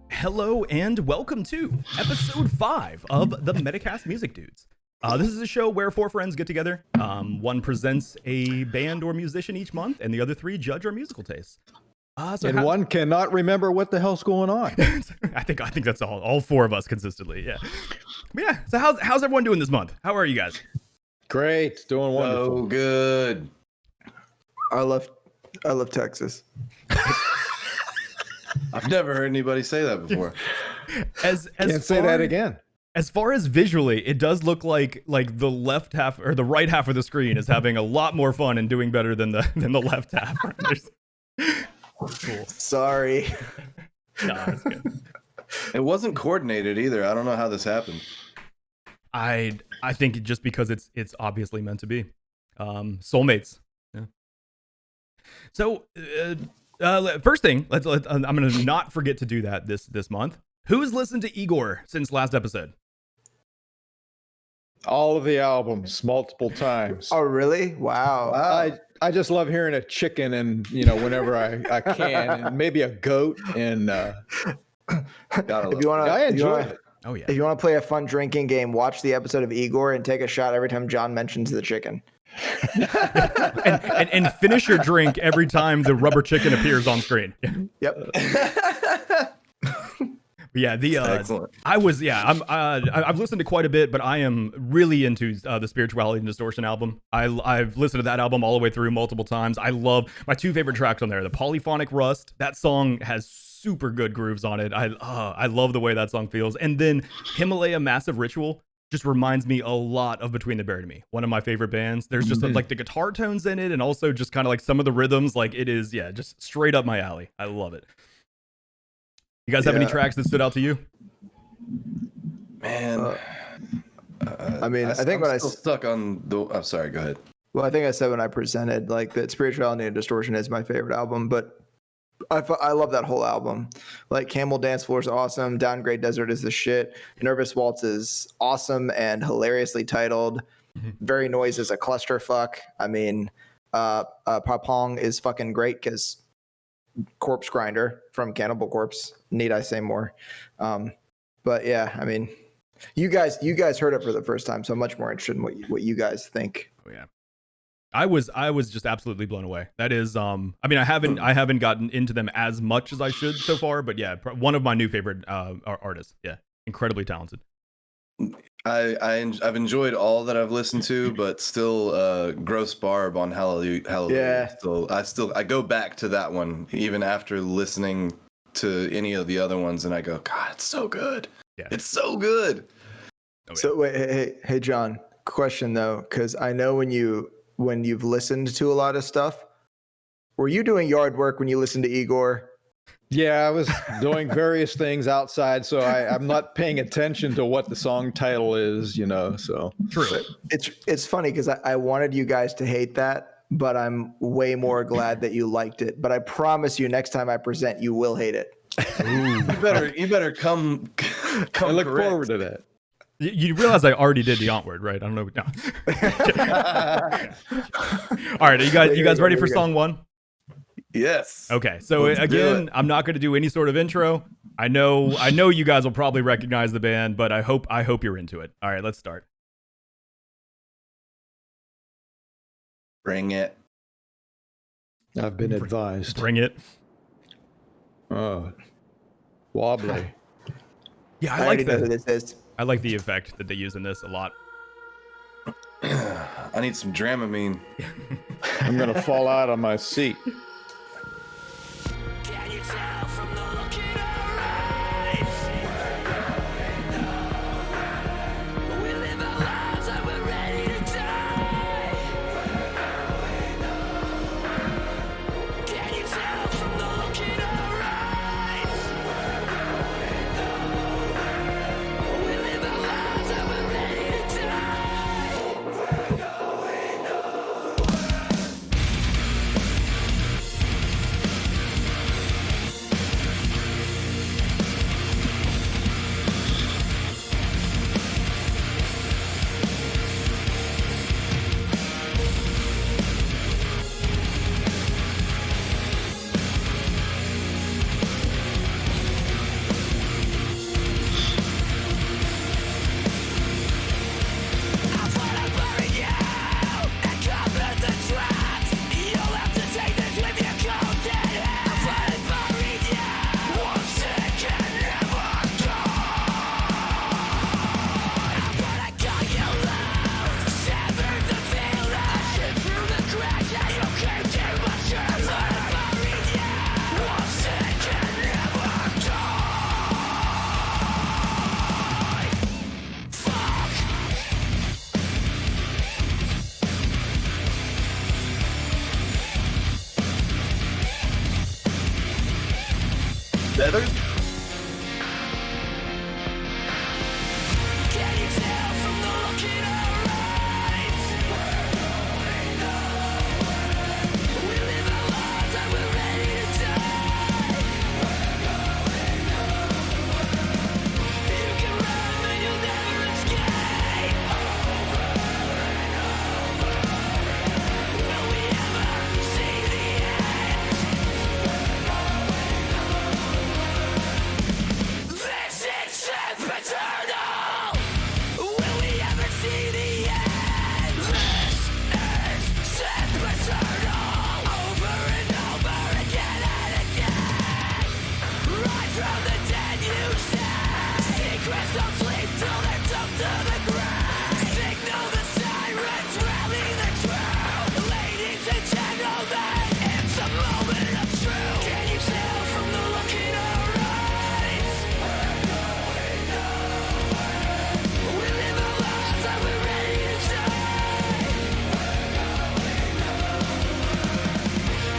Hello and welcome to episode 5 of the Metacast Music Dudes. This is a show where 4 friends get together. One presents a band or musician each month, and the other 3 judge our musical tastes. One cannot remember what the hell's going on. I think that's all 4 of us consistently. Yeah. But yeah. So how's everyone doing this month? How are you guys? Great, doing wonderful. Oh, good. I love Texas. I've never heard anybody say that before. Can't say that again. As far as visually, it does look like the left half or the right half of the screen is having a lot more fun and doing better than the left half. Cool. Sorry. Nah, that's good. It wasn't coordinated either. I don't know how this happened. I think just because it's obviously meant to be. Soulmates. Yeah. So first thing, I'm gonna not forget to do that this month. Who's listened to Igorrr since last episode? All of the albums, multiple times. Oh, really? Wow. I just love hearing a chicken, and whenever I can, and maybe a goat, and If you want I enjoy it. Oh yeah. If you want to play a fun drinking game, watch the episode of Igorrr and take a shot every time John mentions the chicken. and finish your drink every time the rubber chicken appears on screen. Yep. Yeah, Excellent. I've listened to quite a bit, but I am really into the Spirituality and Distortion album. I've listened to that album all the way through multiple times. I love my 2 favorite tracks on there. The Polyphonic Rust, that song has super good grooves on it. I love the way that song feels. And then Himalaya Massive Ritual just reminds me a lot of Between the Buried and Me, one of my favorite bands. There's just like the guitar tones in it, and also just kind of like some of the rhythms. Like it is, just straight up my alley. I love it. You guys have any tracks that stood out to you? Man, I think I'm still stuck on the. I'm sorry. Go ahead. Well, I think I said when I presented like that Spirituality and Distortion is my favorite album, but I love that whole album. Like Camel Dance Floor is awesome. Downgrade Desert is the shit. Nervous Waltz is awesome and hilariously titled. Very Noise is a clusterfuck. I mean, Papong is fucking great because Corpse Grinder from Cannibal Corpse. Need I say more? But yeah, I mean, you guys heard it for the first time, so I'm much more interested in what you guys think. Oh yeah. I was just absolutely blown away. That is, I mean, I haven't gotten into them as much as I should so far, but yeah, one of my new favorite artists. Yeah, incredibly talented. I've enjoyed all that I've listened to, but still, Gross Barb on Hallelujah. Yeah. I go back to that one even after listening to any of the other ones, and I go, God, it's so good. Yeah, it's so good. Oh, yeah. So wait, hey, John. Question though, because I know when you've listened to a lot of stuff, were you doing yard work when you listened to Igorrr? Yeah, I was doing various things outside, so I'm not paying attention to what the song title is, so. True. It's funny because I wanted you guys to hate that, but I'm way more glad that you liked it. But I promise you, next time I present, you will hate it. You better come I look correct. forward to that. You realize I already did the Onward, right? I don't know. No. All right, are you guys ready for song 1? Yes. Okay, so Let's do again, it. I'm not going to do any sort of intro. I know you guys will probably recognize the band, but I hope you're into it. All right, let's start. Bring it. I've been advised. Bring it. Oh, wobbly. Yeah, I I like already know who that. this is. I like the effect that they use in this a lot. I need some Dramamine. I'm gonna fall out on my seat. Can you tell from the look in our eyes? We live our lives like we're ready to die. Can you tell from the look in our eyes? We live our lives like we're ready to die. better? Can you tell from the look in our eyes? We live our lives and we're ready to die. You can run and you'll never escape. Will we ever see the end? This is eternal. Will we ever see the end? This is eternal. Over and over again and again. Rise from the dead, you said. Secrets don't sleep till they're dumped to the ground. Signal the sirens, rally the truth. Ladies and gentlemen, it's a moment of truth. Can you tell from the look in our eyes? We live our lives and we're ready to die.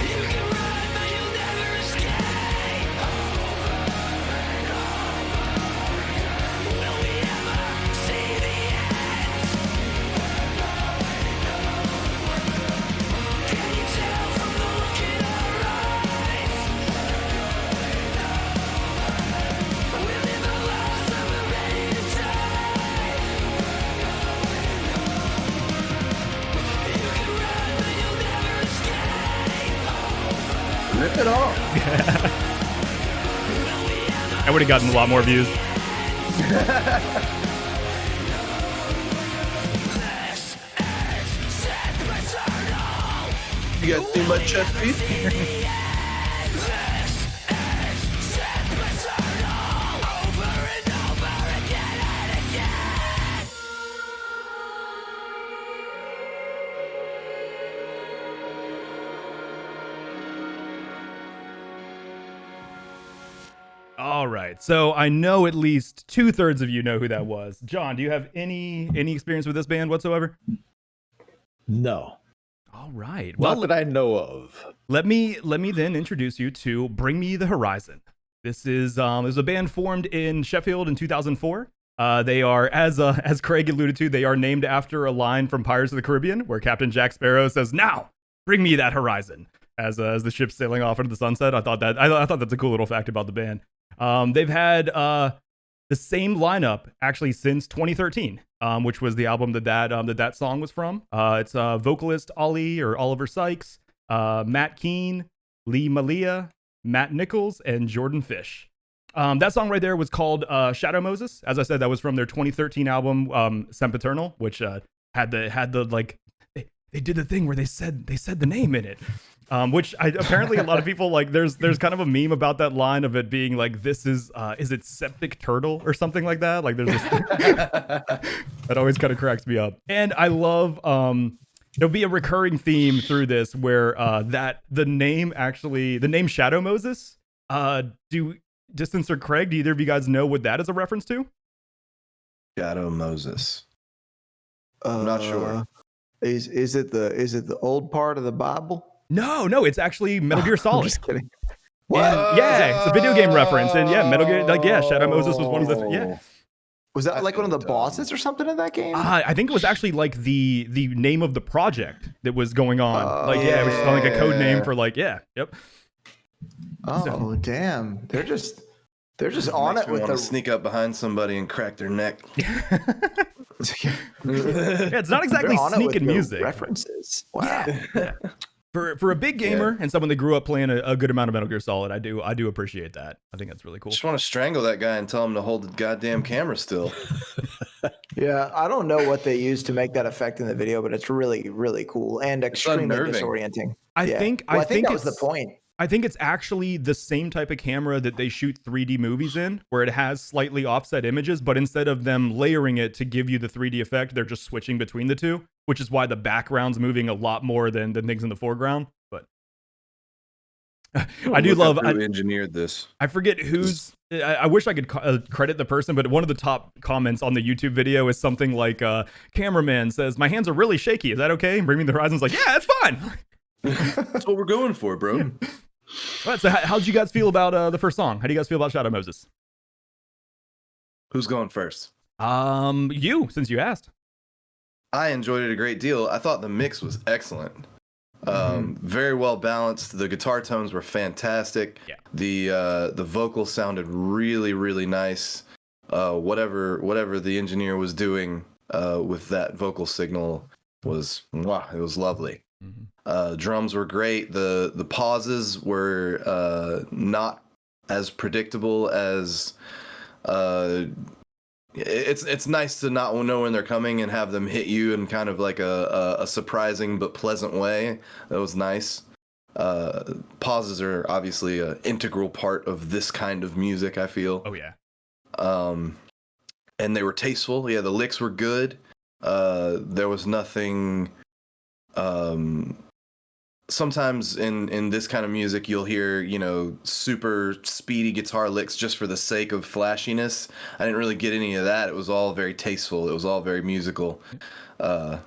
You can run, but you'll never escape. Will we ever see the end? Can you tell from the look in our eyes? We live our lives and we're ready to die. You can run, but you'll never escape. Rip it off. I would have gotten a lot more views. You guys seen my chest piece? All right, so I know at least 2/3 of you know who that was. John, do you have any experience with this band whatsoever? No. All right, Not well, that I know of. let me then introduce you to Bring Me the Horizon. This is a band formed in Sheffield in 2004. They are, as Craig alluded to, they are named after a line from Pirates of the Caribbean where Captain Jack Sparrow says, "Now, bring me that horizon," as the ship's sailing off into the sunset. I thought that's a cool little fact about the band. They've had the same lineup actually since 2013, which was the album that song was from. It's vocalist Ollie or Oliver Sykes, Matt Keane, Lee Malia, Matt Nichols, and Jordan Fish. That song right there was called Shadow Moses. As I said, that was from their 2013 album Sempiternal, which had the like they did the thing where they said the name in it. Which apparently a lot of people like. There's kind of a meme about that line of it being like, "This is it Septic Turtle" or something like that. Like there's this that always kind of cracks me up. And I love there'll be a recurring theme through this where that the name Shadow Moses. Distance or Craig, do either of you guys know what that is a reference to? Shadow Moses. I'm not sure. Is it the old part of the Bible? No, it's actually Metal Gear Solid. I'm just kidding. And, yeah, it's a video game reference, and yeah, Metal Gear, like Shadow Moses was one of the yeah. Was that That's like one of the kinda dumb. bosses or something in that game? I think it was actually like the name of the project that was going on. It was just like a code name for yep. Oh damn! They're just on Makes it me with wanna the sneak up behind somebody and crack their neck. Yeah, it's not exactly they're on it with sneaking the music. references. Wow. Yeah. For a big gamer and someone that grew up playing a good amount of Metal Gear Solid, I do appreciate that. I think that's really cool. Just want to strangle that guy and tell him to hold the goddamn camera still. Yeah, I don't know what they used to make that effect in the video, but it's really, really cool and extremely unnerving. disorienting. I Yeah. think Well, I think that was the it's- point. I think it's actually the same type of camera that they shoot 3D movies in, where it has slightly offset images, but instead of them layering it to give you the 3D effect, they're just switching between the two, which is why the background's moving a lot more than things in the foreground. But I do love. Who engineered this? I forget who's. I wish I could credit the person, but one of the top comments on the YouTube video is something like, "Cameraman says my hands are really shaky. Is that okay?" And Bring Me the Horizon's like, "Yeah, it's fine." That's what we're going for, bro. All right, so how'd you guys feel about the first song? How do you guys feel about Shadow Moses? Who's going first? You, since you asked. I enjoyed it a great deal. I thought the mix was excellent. Very well balanced. The guitar tones were fantastic. Yeah. The vocals sounded really, really nice. Whatever the engineer was doing with that vocal signal was it was lovely. Drums were great. The pauses were not as predictable as it's nice to not know when they're coming and have them hit you in kind of like a surprising but pleasant way. That was nice. Pauses are obviously an integral part of this kind of music, I feel. Oh yeah. And they were tasteful. Yeah, the licks were good. There was nothing. Sometimes in this kind of music, you'll hear, super speedy guitar licks just for the sake of flashiness. I didn't really get any of that. It was all very tasteful. It was all very musical. The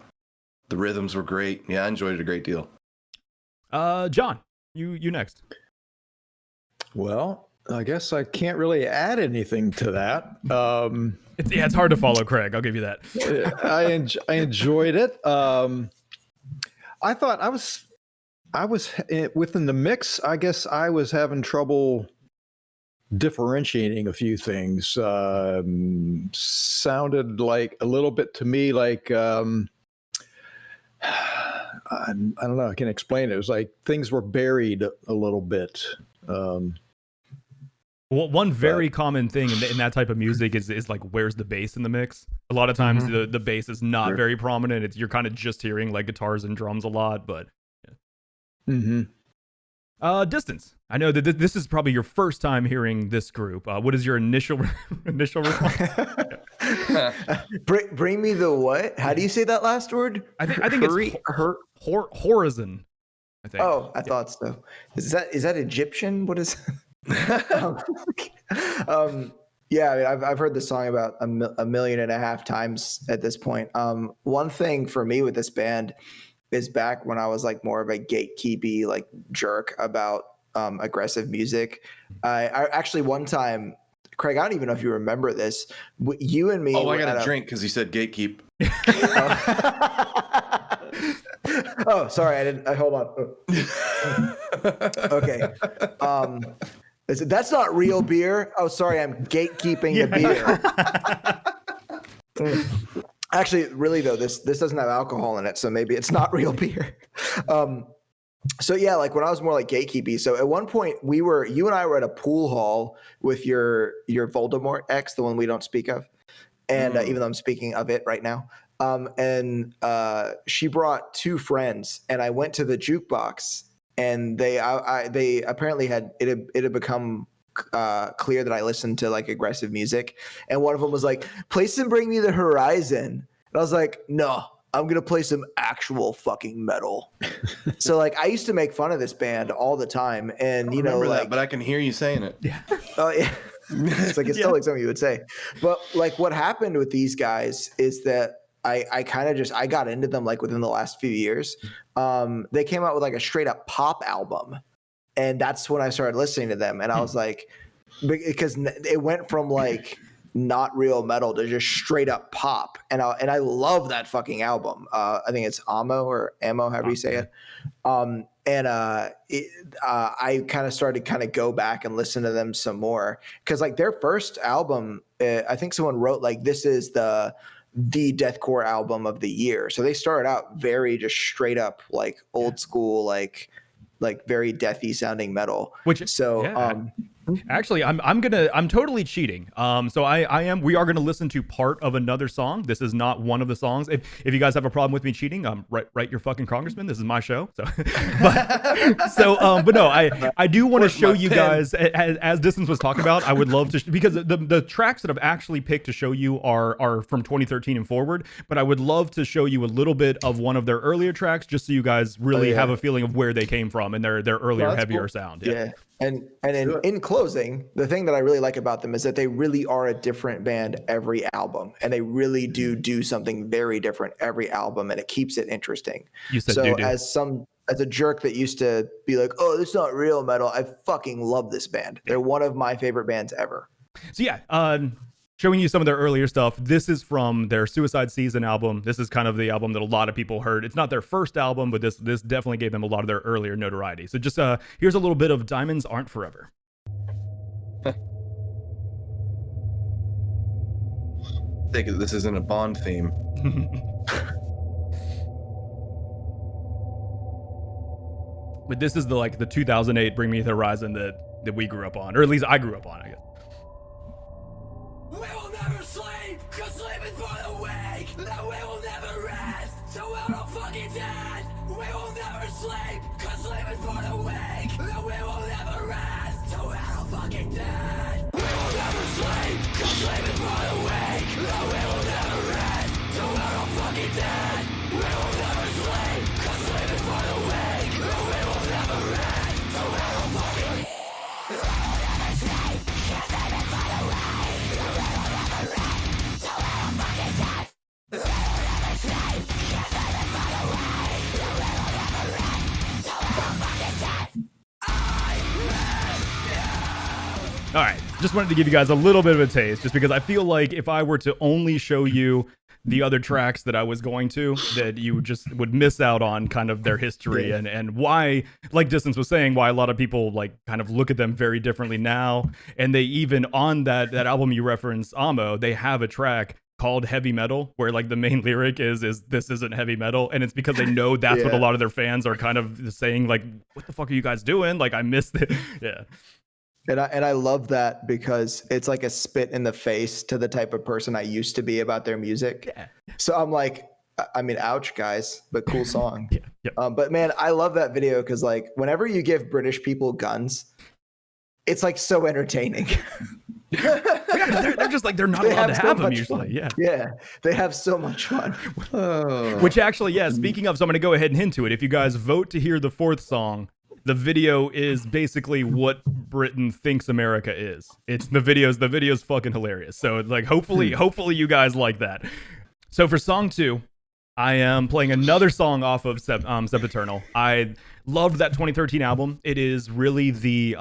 rhythms were great. Yeah, I enjoyed it a great deal. John, you next. Well, I guess I can't really add anything to that. It's hard to follow Craig. I'll give you that. I enjoyed it. I thought I was within the mix. I guess I was having trouble differentiating a few things. Sounded like a little bit to me like I don't know. I can explain it. It was like things were buried a little bit. Well, one very common thing in that type of music is like, where's the bass in the mix? A lot of times the bass is not very prominent. You're kind of just hearing like guitars and drums a lot, but yeah. Distance. I know that this is probably your first time hearing this group. What is your initial response? Bring me the what? How do you say that last word? I think it's horizon. I think. Oh, I thought so. Is that Egyptian? What is? Yeah, I mean, I've heard this song about a 1.5 million times at this point. One thing for me with this band is back when I was like more of a gatekeepy like jerk about aggressive music. I actually one time, Craig, I don't even know if you remember this. You and me. Oh, I got a drink because you said gatekeep. Oh, sorry, I didn't. Hold on. Okay. That's not real beer. Oh, sorry, I'm gatekeeping the beer. Actually, really though, this doesn't have alcohol in it, so maybe it's not real beer. So yeah, like when I was more like gatekeepy. So at one point you and I were at a pool hall with your Voldemort ex, the one we don't speak of, and even though I'm speaking of it right now. And she brought 2 friends, and I went to the jukebox, and they apparently had become clear that I listened to like aggressive music, and one of them was like, "Play some Bring Me the Horizon," and I was like, "No, I'm gonna play some actual fucking metal." So like I used to make fun of this band all the time, and you know, like, but I can hear you saying it. Yeah. Oh yeah. It's like still like something you would say. But like what happened with these guys is that I kind of I got into them like within the last few years. They came out with like a straight up pop album, and that's when I started listening to them, and I was like, because it went from like not real metal to just straight up pop, and I love that fucking album. I think it's Ammo, however you say it. I kind of started to go back and listen to them some more, because like their first album, I think someone wrote like, this is the deathcore album of the year. So they started out very just straight up like old school, like very deathy sounding metal. Actually, I'm totally cheating. So we are gonna listen to part of another song. This is not one of the songs. If you guys have a problem with me cheating, write your fucking congressman. This is my show. So, but no, I do want to show you guys, as Distance was talking about. I would love to, because the tracks that I've actually picked to show you are from 2013 and forward. But I would love to show you a little bit of one of their earlier tracks, just so you guys really have a feeling of where they came from and their earlier heavier sound. Yeah. And in closing, the thing that I really like about them is that they really are a different band every album, and they really do something very different every album, and it keeps it interesting. You said so doo-doo. as as a jerk that used to be like, oh, this is not real metal, I fucking love this band. They're one of my favorite bands ever. So yeah, showing you some of their earlier stuff. This is from their Suicide Season album. This is kind of the album that a lot of people heard. It's not their first album, but this definitely gave them a lot of their earlier notoriety. So just here's a little bit of Diamonds Aren't Forever. I think this isn't a Bond theme. But this is the 2008 Bring Me the Horizon that we grew up on, or at least I grew up on, I guess. We will never sleep, cause living for the weak. That we will never rest, till we're all fucking dead. We will never sleep, cause living for the weak. That we will never rest, till we're all fucking dead. We will never sleep, cause living for the weak. That we will never rest, till we're all fucking dead. We will never sleep, cause living for the weak. That we will never rest, till we're all fucking dead. We will never sleep, cause living for the weak. All right, just wanted to give you guys a little bit of a taste, just because I feel like if I were to only show you the other tracks that I was going to, that you just would miss out on kind of their history and why, like Distance was saying, why a lot of people like kind of look at them very differently now. And they even on that album you referenced, Amo, they have a track called Heavy Metal, where like the main lyric is this isn't heavy metal, and it's because they know that's what a lot of their fans are kind of saying, like, what the fuck are you guys doing? Like, I missed it. Yeah. And I love that because it's like a spit in the face to the type of person I used to be about their music. Yeah. So I'm like, I mean, ouch, guys, but cool song. Yeah. But man, I love that video because like whenever you give British people guns, it's like so entertaining. They're just like, they're not allowed to have them usually. Fun. Yeah, they have so much fun. Which actually, speaking of, so I'm going to go ahead and hint to it. If you guys vote to hear the fourth song, the video is basically what Britain thinks America is. It's the video's fucking hilarious. So like, hopefully you guys like that. So for song 2, I am playing another song off of Sempiternal. I loved that 2013 album. It is really the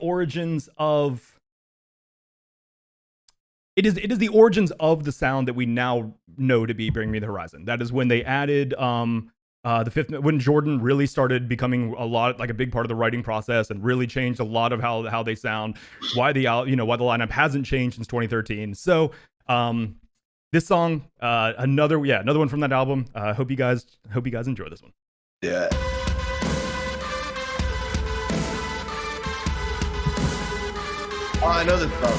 origins of the the sound that we now know to be Bring Me the Horizon. That is when they added the fifth, when Jordan really started becoming a big part of the writing process and really changed a lot of how they sound, why the lineup hasn't changed since 2013. So this song, another one from that album. Hope you guys enjoy this one. Yeah. Oh, I know this song.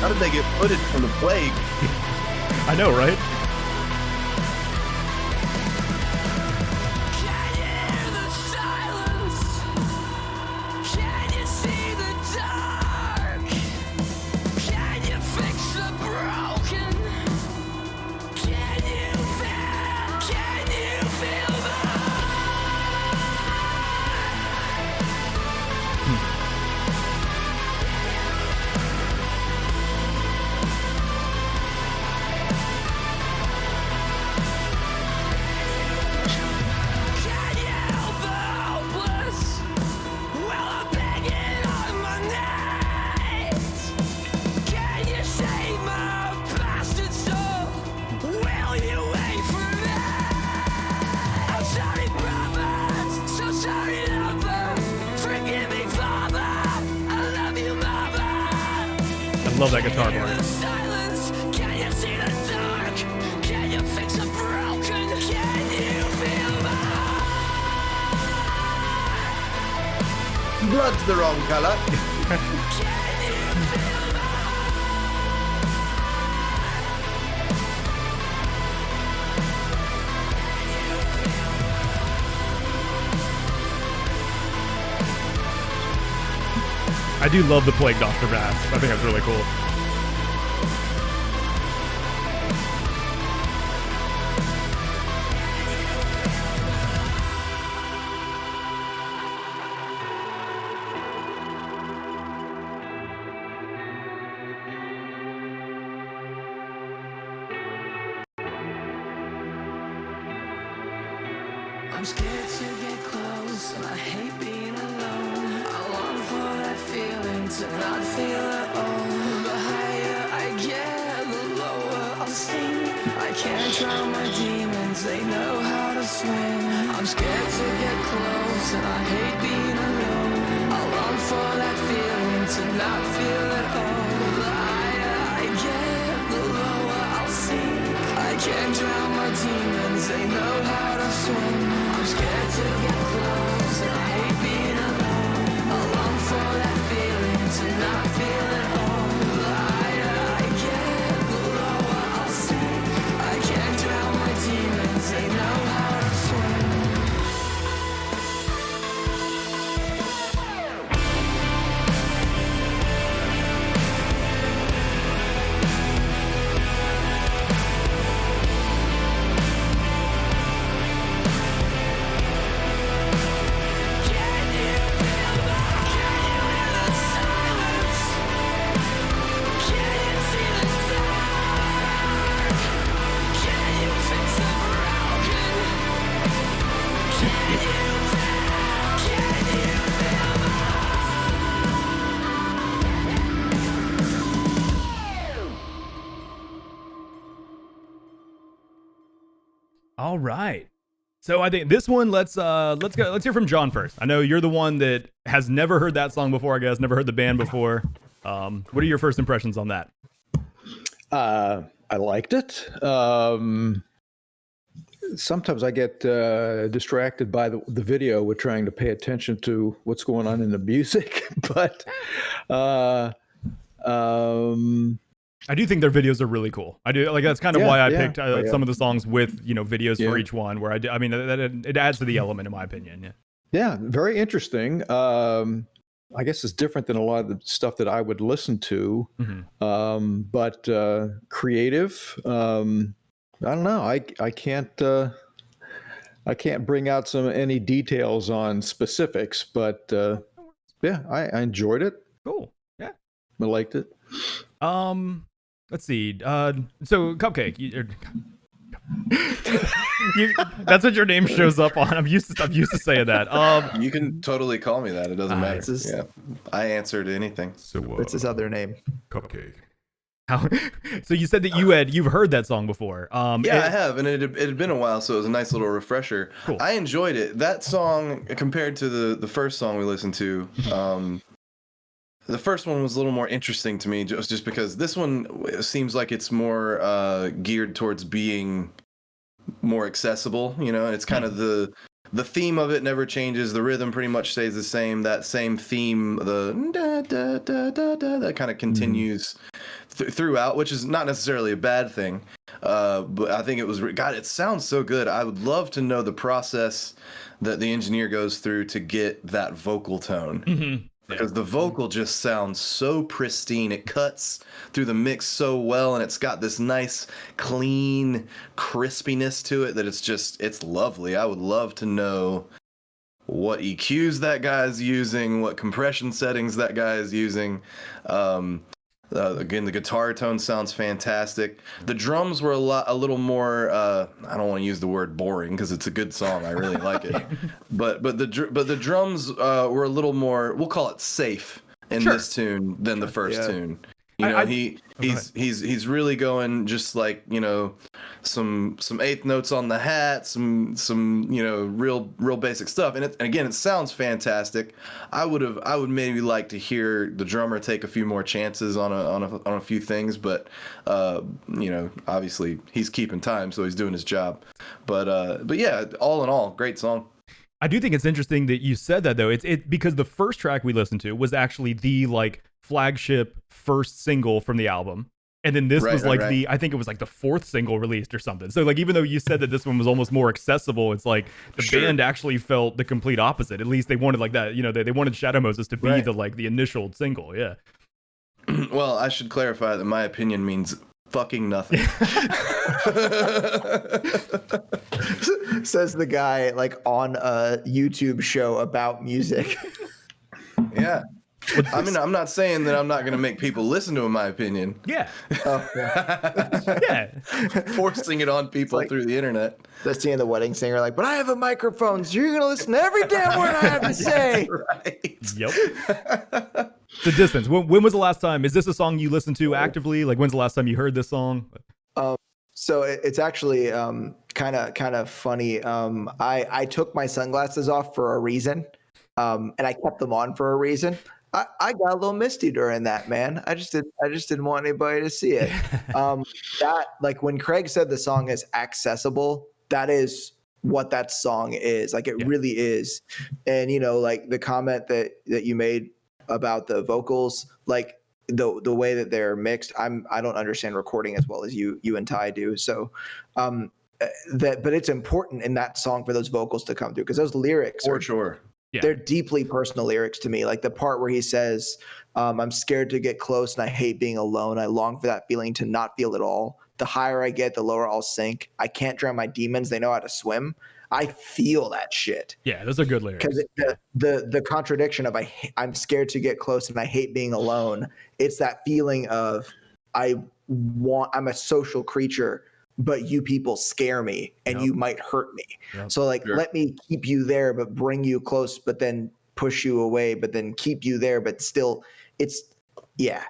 How did they get footage from the plague? I know, right? Can you hear the silence? Can you see the dark? Can you fix the broken? Can you feel the Love that guitar part. silence? Can you see the dark? Can you fix the broken? Can you feel the Blood's the wrong color. I do love the Plague Doctor bass. I think that's really cool. I'm scared to get close, and I hate being alone. I long for that feeling to not feel at all. The higher I get, the lower I'll sink. I can't drown my demons, they know how to swim. I'm scared to get close, and I hate being alone. I long for that feeling to not feel at all. The higher I get, the lower I'll sink. I can't drown my demons, they know how to swim. I'm scared to get close, and I hate being alone. I long for that feeling to not feel at all. The higher I get, the lower I'll sink. I can't drown my demons, they know how to swim. All right. So I think this one, let's hear from John first. I know you're the one that has never heard that song before, I guess, never heard the band before. What are your first impressions on that? I liked it. Sometimes I get distracted by the video with trying to pay attention to what's going on in the music, but I do think their videos are really cool. I do like that's kind of why I picked some of the songs with videos for each one. Where I mean it adds to the element in my opinion. Yeah, very interesting. I guess it's different than a lot of the stuff that I would listen to, but creative. I don't know. I can't bring out any details on specifics, but yeah, I enjoyed it. Cool. Yeah, I liked it. Let's see. So Cupcake. That's what your name shows up on. I'm used to saying that. You can totally call me that. It doesn't matter. Yeah, I answer to anything. So It's his other name. Cupcake. So you said that you've heard that song before. I have, and it had been a while, so it was a nice little refresher. Cool. I enjoyed it. That song, compared to the first song we listened to, the first one was a little more interesting to me, just because this one seems like it's more geared towards being more accessible. And it's kind of the theme of it never changes. The rhythm pretty much stays the same. That same theme, the da da da da da, that kind of continues throughout, which is not necessarily a bad thing. But I think it was God. It sounds so good. I would love to know the process that the engineer goes through to get that vocal tone. Because the vocal just sounds so pristine. It cuts through the mix so well, and it's got this nice, clean crispiness to it that it's lovely. I would love to know what EQs that guy's using, what compression settings that guy is using. Again, the guitar tone sounds fantastic. The drums were a little more. I don't want to use the word boring because it's a good song. I really like it. But the drums were a little more. We'll call it safe in this tune than the first tune. He's really going just like some eighth notes on the hat, some real basic stuff, and again it sounds fantastic. I would maybe like to hear the drummer take a few more chances on a few things, but obviously he's keeping time, so he's doing his job. But yeah, all in all, great song. I do think it's interesting that you said that though. It's because the first track we listened to was actually the flagship first single from the album. And then this was I think it was the fourth single released or something. So even though you said that this one was almost more accessible, it's the band actually felt the complete opposite. At least they wanted that, they wanted Shadow Moses to be the initial single. Yeah. Well, I should clarify that my opinion means fucking nothing. Says the guy on a YouTube show about music. Yeah. I mean, I'm not saying that I'm not going to make people listen to my opinion. Yeah. Oh, yeah. Yeah. Forcing it on people like- through the internet. That's the wedding singer, like, but I have a microphone, so you're gonna listen to every damn word I have to say. Right. Yep. The distance. When was the last time? Is this a song you listen to actively? Like, when's the last time you heard this song? So it's actually kind of funny. I took my sunglasses off for a reason, and I kept them on for a reason. I got a little misty during that, man. I just didn't want anybody to see it. That, like, when Craig said the song is accessible, that is what that song is. Like, it really is. And like the comment that you made about the vocals, like the way that they're mixed, I don't understand recording as well as you and Ty do. So but it's important in that song for those vocals to come through, because those lyrics For sure. Yeah. they're deeply personal lyrics to me. Like the part where he says, I'm scared to get close and I hate being alone. I long for that feeling to not feel at all. The higher I get, the lower I'll sink. I can't drown my demons. They know how to swim. I feel that shit. Yeah, those are good lyrics. Because the contradiction of I'm scared to get close and I hate being alone. It's that feeling of I'm a social creature, but you people scare me and you might hurt me. Yep. So like, let me keep you there, but bring you close, but then push you away, but then keep you there, but still yeah.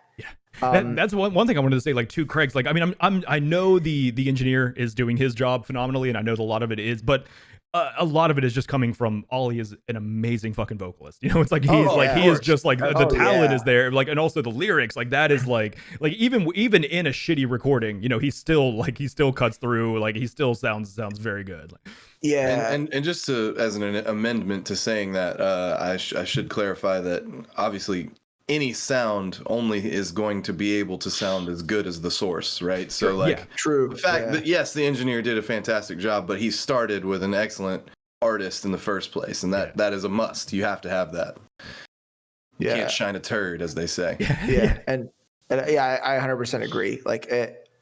That's one thing I wanted to say, like, to Craig's, like, I mean, I know the engineer is doing his job phenomenally, and I know that a lot of it is, but a lot of it is just coming from Ollie is an amazing fucking vocalist. It's like he is just like the talent is there, like, and also the lyrics, like that is like even in a shitty recording, he still cuts through, like he still sounds very good. Like, yeah. And just to, as an amendment to saying that, I should clarify that obviously any sound only is going to be able to sound as good as the source, right? So like, true. The fact that yes, the engineer did a fantastic job, but he started with an excellent artist in the first place, and that is a must. You have to have that. You can't shine a turd, as they say. Yeah. And yeah, I 100% agree. Like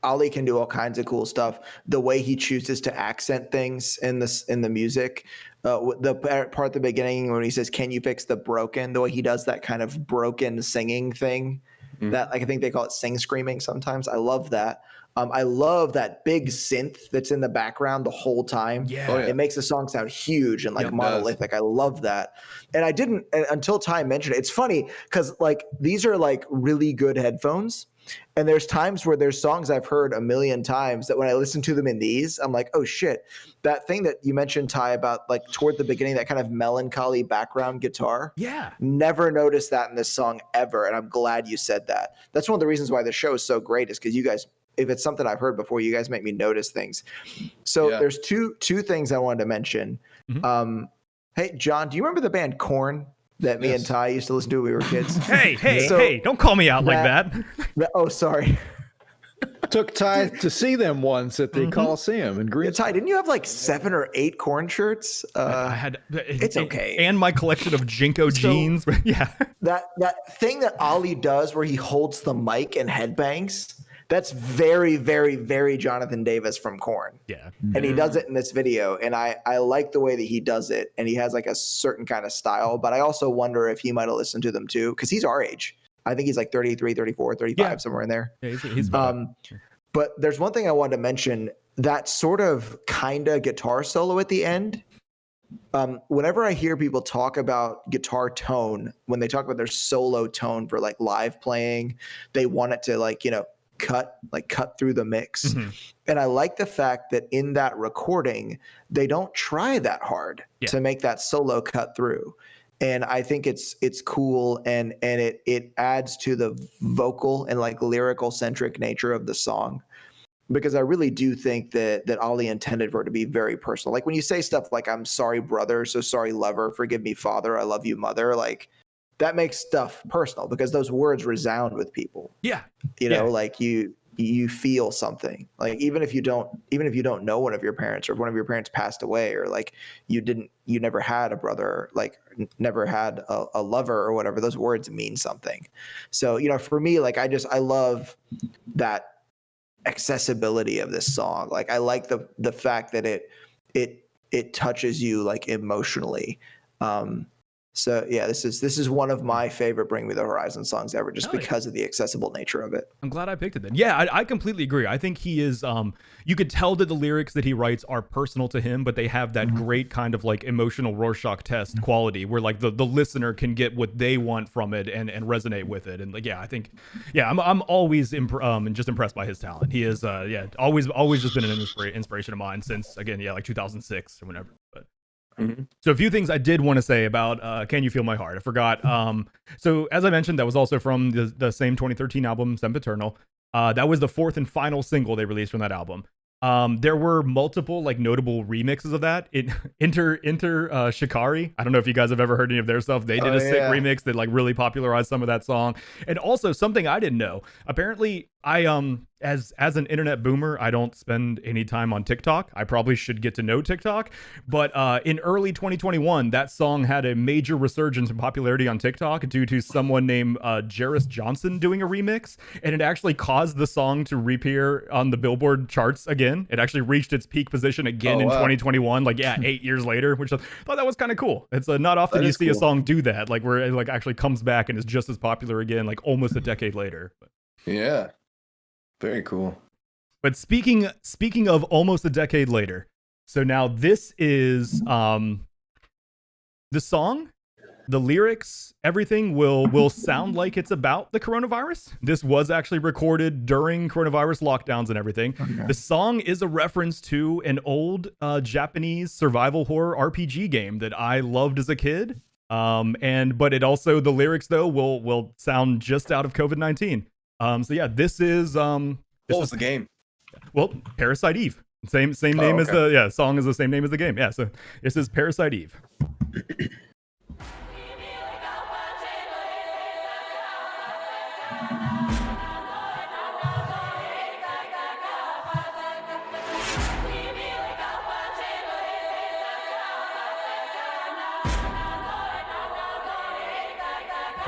Ollie can do all kinds of cool stuff. The way he chooses to accent things in the music, the part at the beginning when he says, "Can you fix the broken?" The way he does that kind of broken singing thing, that, like, I think they call it sing screaming sometimes. I love that. I love that big synth that's in the background the whole time. Yeah. Oh, yeah. It makes the song sound huge and like monolithic. I love that. And I didn't until Ty mentioned it. It's funny because like these are like really good headphones. And there's times where there's songs I've heard a million times that when I listen to them in these, I'm like, oh shit, that thing that you mentioned, Ty, about like toward the beginning, that kind of melancholy background guitar. Yeah. Never noticed that in this song ever. And I'm glad you said that. That's one of the reasons why the show is so great, is because you guys, if it's something I've heard before, you guys make me notice things. So there's two things I wanted to mention. Mm-hmm. Hey, John, do you remember the band Korn that me and Ty used to listen to when we were kids? Hey, don't call me out like that. Oh, sorry. Took Ty to see them once at the Coliseum in Green. Ty, didn't you have like 7 or 8 Korn shirts? I had it's okay. And my collection of Jinko jeans. Yeah. That thing that Ollie does where he holds the mic and headbangs, that's very, very, very Jonathan Davis from Korn. Yeah. And he does it in this video. And I like the way that he does it. And he has like a certain kind of style. But I also wonder if he might have listened to them too, because he's our age. I think he's like 33, 34, 35, somewhere in there. Yeah, he's but there's one thing I wanted to mention, that sort of kind of guitar solo at the end. Whenever I hear people talk about guitar tone, when they talk about their solo tone for like live playing, they want it to like, cut through the mix. And I like the fact that in that recording, they don't try that hard to make that solo cut through. And I think it's cool, and it adds to the vocal and like lyrical centric nature of the song, because I really do think that Ollie intended for it to be very personal. Like when you say stuff like, "I'm sorry, brother, so sorry, lover, forgive me, father, I love you, mother," like that makes stuff personal because those words resound with people. Yeah. Like you feel something, like even if you don't know one of your parents, or if one of your parents passed away, or like you never had a brother, like never had a lover or whatever, those words mean something. So, for me, like I love that accessibility of this song. Like I like the fact that it touches you like emotionally. So yeah, this is one of my favorite Bring Me the Horizon songs ever, just Hell yeah. because of the accessible nature of it. I'm glad I picked it then. Yeah, I completely agree. I think he is, you could tell that the lyrics that he writes are personal to him, but they have that great kind of like emotional Rorschach test quality where like the listener can get what they want from it and resonate with it. And like, yeah, I think, yeah, I'm always just impressed by his talent. He is, always just been an inspiration of mine since, again, like 2006 or whenever. But so a few things I did want to say about Can You Feel My Heart? I forgot. So as I mentioned, that was also from the same 2013 album, Sempiternal. That was the fourth and final single they released from that album. There were multiple like notable remixes of that. Enter Shikari. I don't know if you guys have ever heard any of their stuff. They did a sick remix that like really popularized some of that song. And also something I didn't know. Apparently, I as an internet boomer, I don't spend any time on TikTok. I probably should get to know TikTok. But in early 2021, that song had a major resurgence in popularity on TikTok due to someone named Jairus Johnson doing a remix, and it actually caused the song to reappear on the Billboard charts again. It actually reached its peak position again in 2021, like 8 years later, which I thought that was kind of cool. It's not often you see a song do that, like where it like actually comes back and is just as popular again, like almost a decade later. Yeah. Very cool. But speaking of almost a decade later, so now this is the song, the lyrics, everything will sound like it's about the coronavirus. This was actually recorded during coronavirus lockdowns and everything. Okay. The song is a reference to an old Japanese survival horror RPG game that I loved as a kid. But it also, the lyrics though will sound just out of COVID-19. So yeah, this is what was the game? Well, Parasite Eve. Same name as the song is the same name as the game. Yeah, so this is Parasite Eve.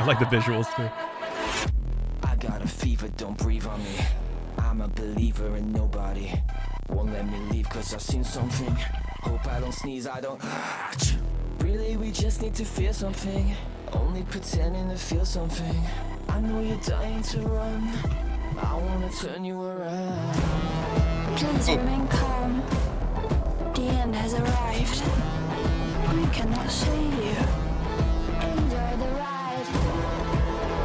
I like the visuals too. I got a fever, don't breathe on me. I'm a believer in nobody. Won't let me leave cause I've seen something. Hope I don't sneeze, I don't. Really, we just need to feel something. Only pretending to feel something. I know you're dying to run. I wanna turn you around. Please remain calm. The end has arrived. We cannot save you. Enjoy the ride.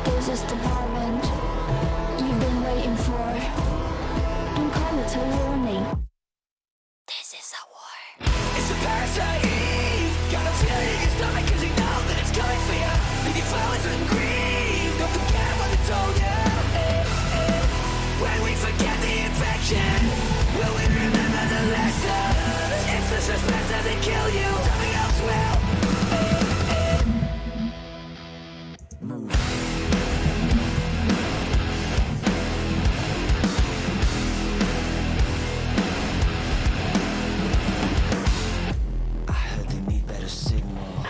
This is the moment you've been waiting for. Don't call it a warning. This is a war. It's a Parasite Eve. Got a feeling in your stomach cause you know that it's coming for you. Leave your flowers and grieve. Don't forget what they told you. When we forget the infection, will we remember the lesson? It's the suspense that they kill you. Something else will. Move. I heard they need better signal.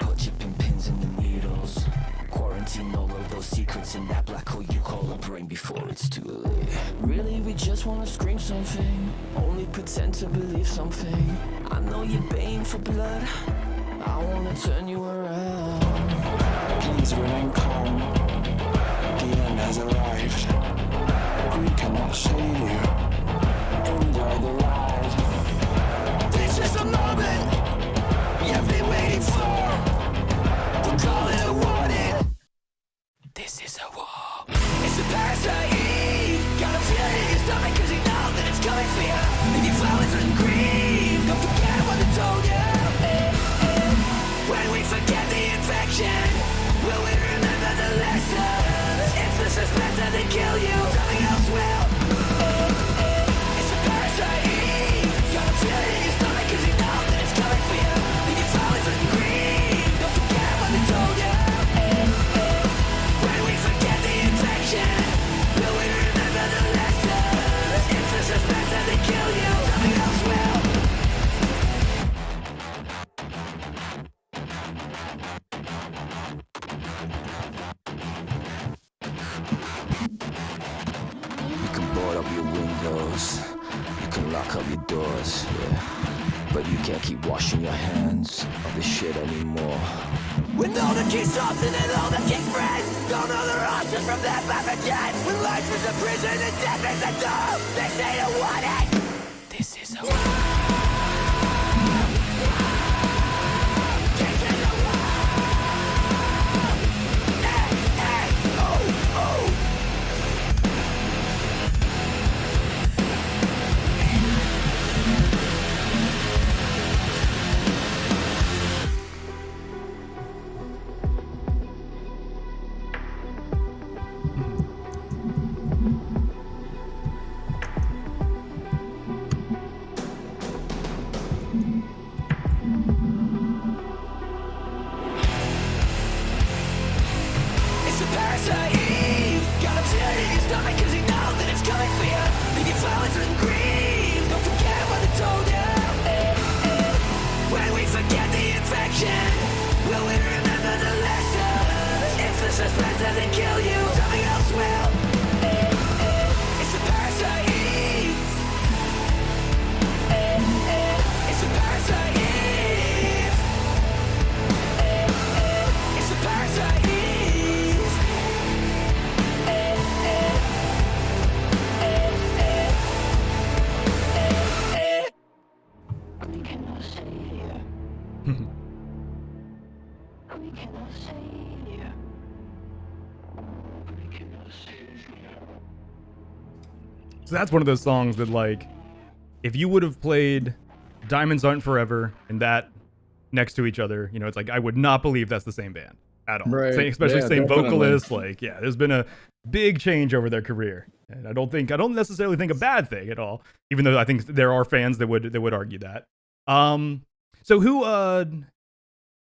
Put chipping pins in the needles. Quarantine all of those secrets in that black hole you call a brain before it's too late. Really, we just wanna scream something. Only pretend to believe something. I know you're baying for blood. I wanna turn you around. Please remain calm. The end has arrived. We cannot save you. Enjoy the ride. This is the moment you've been waiting for. We'll call it a warning. This is a war. It's a Parasite Eve. Got a feeling in your stomach cause you know that it's coming for you. Leave your flowers and grieve. Don't forget what they told you. When we forget the infection, will we remember the lesson? It's the suspense that they kill you. Something else will. It's a Parasite Eve. Got a feeling in your stomach cause you know that it's coming for you. Leave your flowers and grieve. Don't forget what they told you. When we forget the infection, will we remember the lesson? It's the suspense that they kill you. Something else will. You can board up your windows. You can lock up your doors, yeah. but you can't keep washing your hands of this shit anymore. When all the key stops and then all the key friends don't know their options from that back again. When life is a prison and death is a door, they say to want it. This is a Parasite Eve. Got him sitting in his stomach cause he knows that it's coming for you. Leaving violence and grief. Don't forget what they told you. When we forget the infection, will we remember the lesson? If the suspense doesn't kill you, something else will. It's the Parasite Eve. It's the Parasite Eve. It's the Parasite Eve. We cannot save you. We cannot save you. We cannot save you. So that's one of those songs that, like, if you would have played Diamonds Aren't Forever and that next to each other, you know, it's like I would not believe that's the same band at all. Right. Especially Yeah, same definitely. vocalist. Like, yeah, there's been a big change over their career, and I don't necessarily think a bad thing at all. Even though I think there are fans that would argue that. So who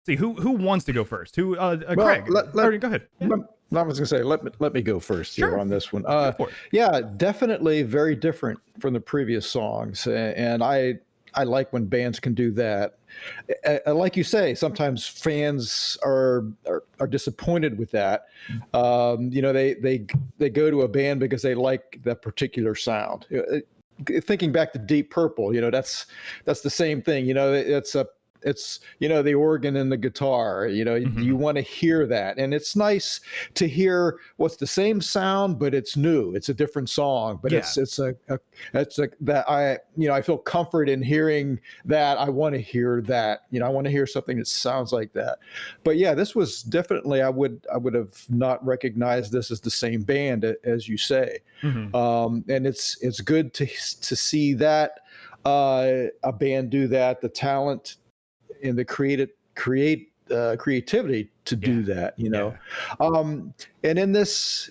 wants to go first? Craig? Go ahead. Yeah. I was gonna say let me go first Sure. here on this one. Go for it. Yeah, definitely very different from the previous songs, and I like when bands can do that. Like you say, sometimes fans are disappointed with that. You know, they go to a band because they like that particular sound. Thinking back to Deep Purple, you know, that's the same thing. You know, it's you know, the organ and the guitar, you know, you want to hear that, and it's nice to hear what's the same sound but it's new, it's a different song, but Yeah. it's that I feel comfort in hearing that. I want to hear that, you know, I want to hear something that sounds like that. But yeah, this was definitely, I would have not recognized this as the same band, as you say. And it's good to see that a band do that, the talent and the creativity to do that, you know. And in this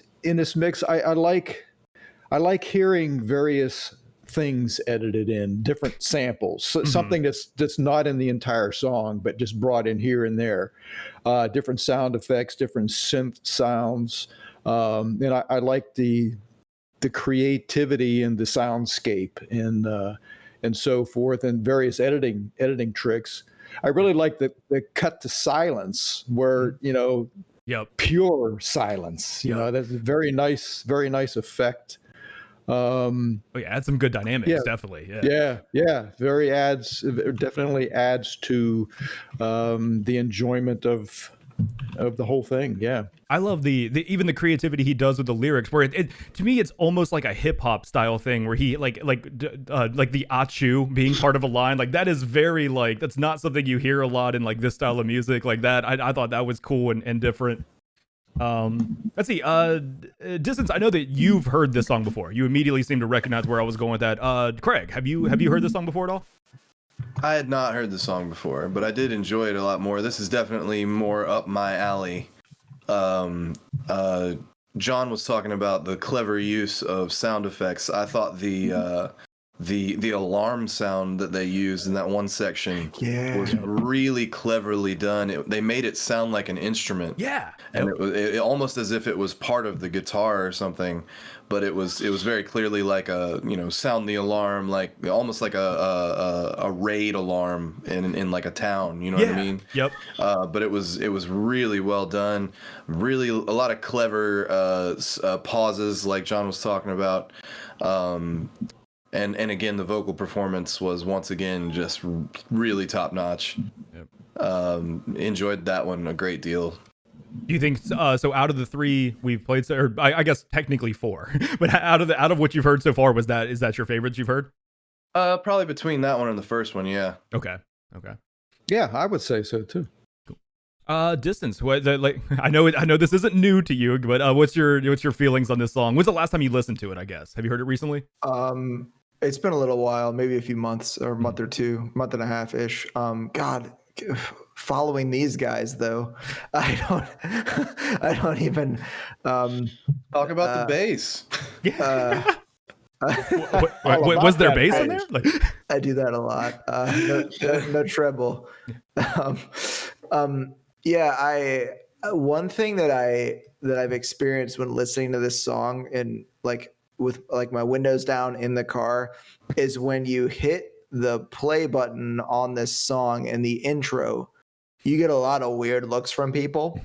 mix, I like hearing various things edited in, different samples, something that's not in the entire song but just brought in here and there, different sound effects, different synth sounds, and I like the creativity and the soundscape and so forth, and various editing tricks. I really like the cut to silence, where, you know, pure silence. You know, that's a very nice effect. Oh yeah, adds some good dynamics, definitely. Yeah. Definitely adds to the enjoyment of the whole thing. Yeah. I love the even the creativity he does with the lyrics, where it to me it's almost like a hip hop style thing, where he like the achu being part of a line, like that is very, like, that's not something you hear a lot in like this style of music like that. I thought that was cool and different. Let's see. Distance, I know that you've heard this song before. You immediately seem to recognize where I was going with that. Craig, have you heard this song before at all? I had not heard the song before, but I did enjoy it a lot more. This is definitely more up my alley. John was talking about the clever use of sound effects. I thought the alarm sound that they used in that one section was really cleverly done. They made it sound like an instrument. Yeah. And it almost as if it was part of the guitar or something, but it was very clearly like a, you know, sound the alarm, like almost like a raid alarm in like a town, you know what I mean? Yep. But it was really well done. Really a lot of clever pauses, like John was talking about. and again, the vocal performance was once again just really top notch. Yep. Enjoyed that one a great deal. Do you think so? Out of the 3 we've played, or I guess technically 4, but out of what you've heard so far, is that your favorites you've heard? Probably between that one and the first one, yeah. Okay. Yeah, I would say so too. Distance. I know this isn't new to you, but what's your feelings on this song? When's the last time you listened to it? I guess. Have you heard it recently? It's been a little while, maybe a few months or a month or two, month and a half ish. God, following these guys though, I don't even talk about the bass. Was there bass in there? Like, I do that a lot. No treble. Yeah, one thing that I've experienced when listening to this song and like with like my windows down in the car is when you hit the play button on this song in the intro, you get a lot of weird looks from people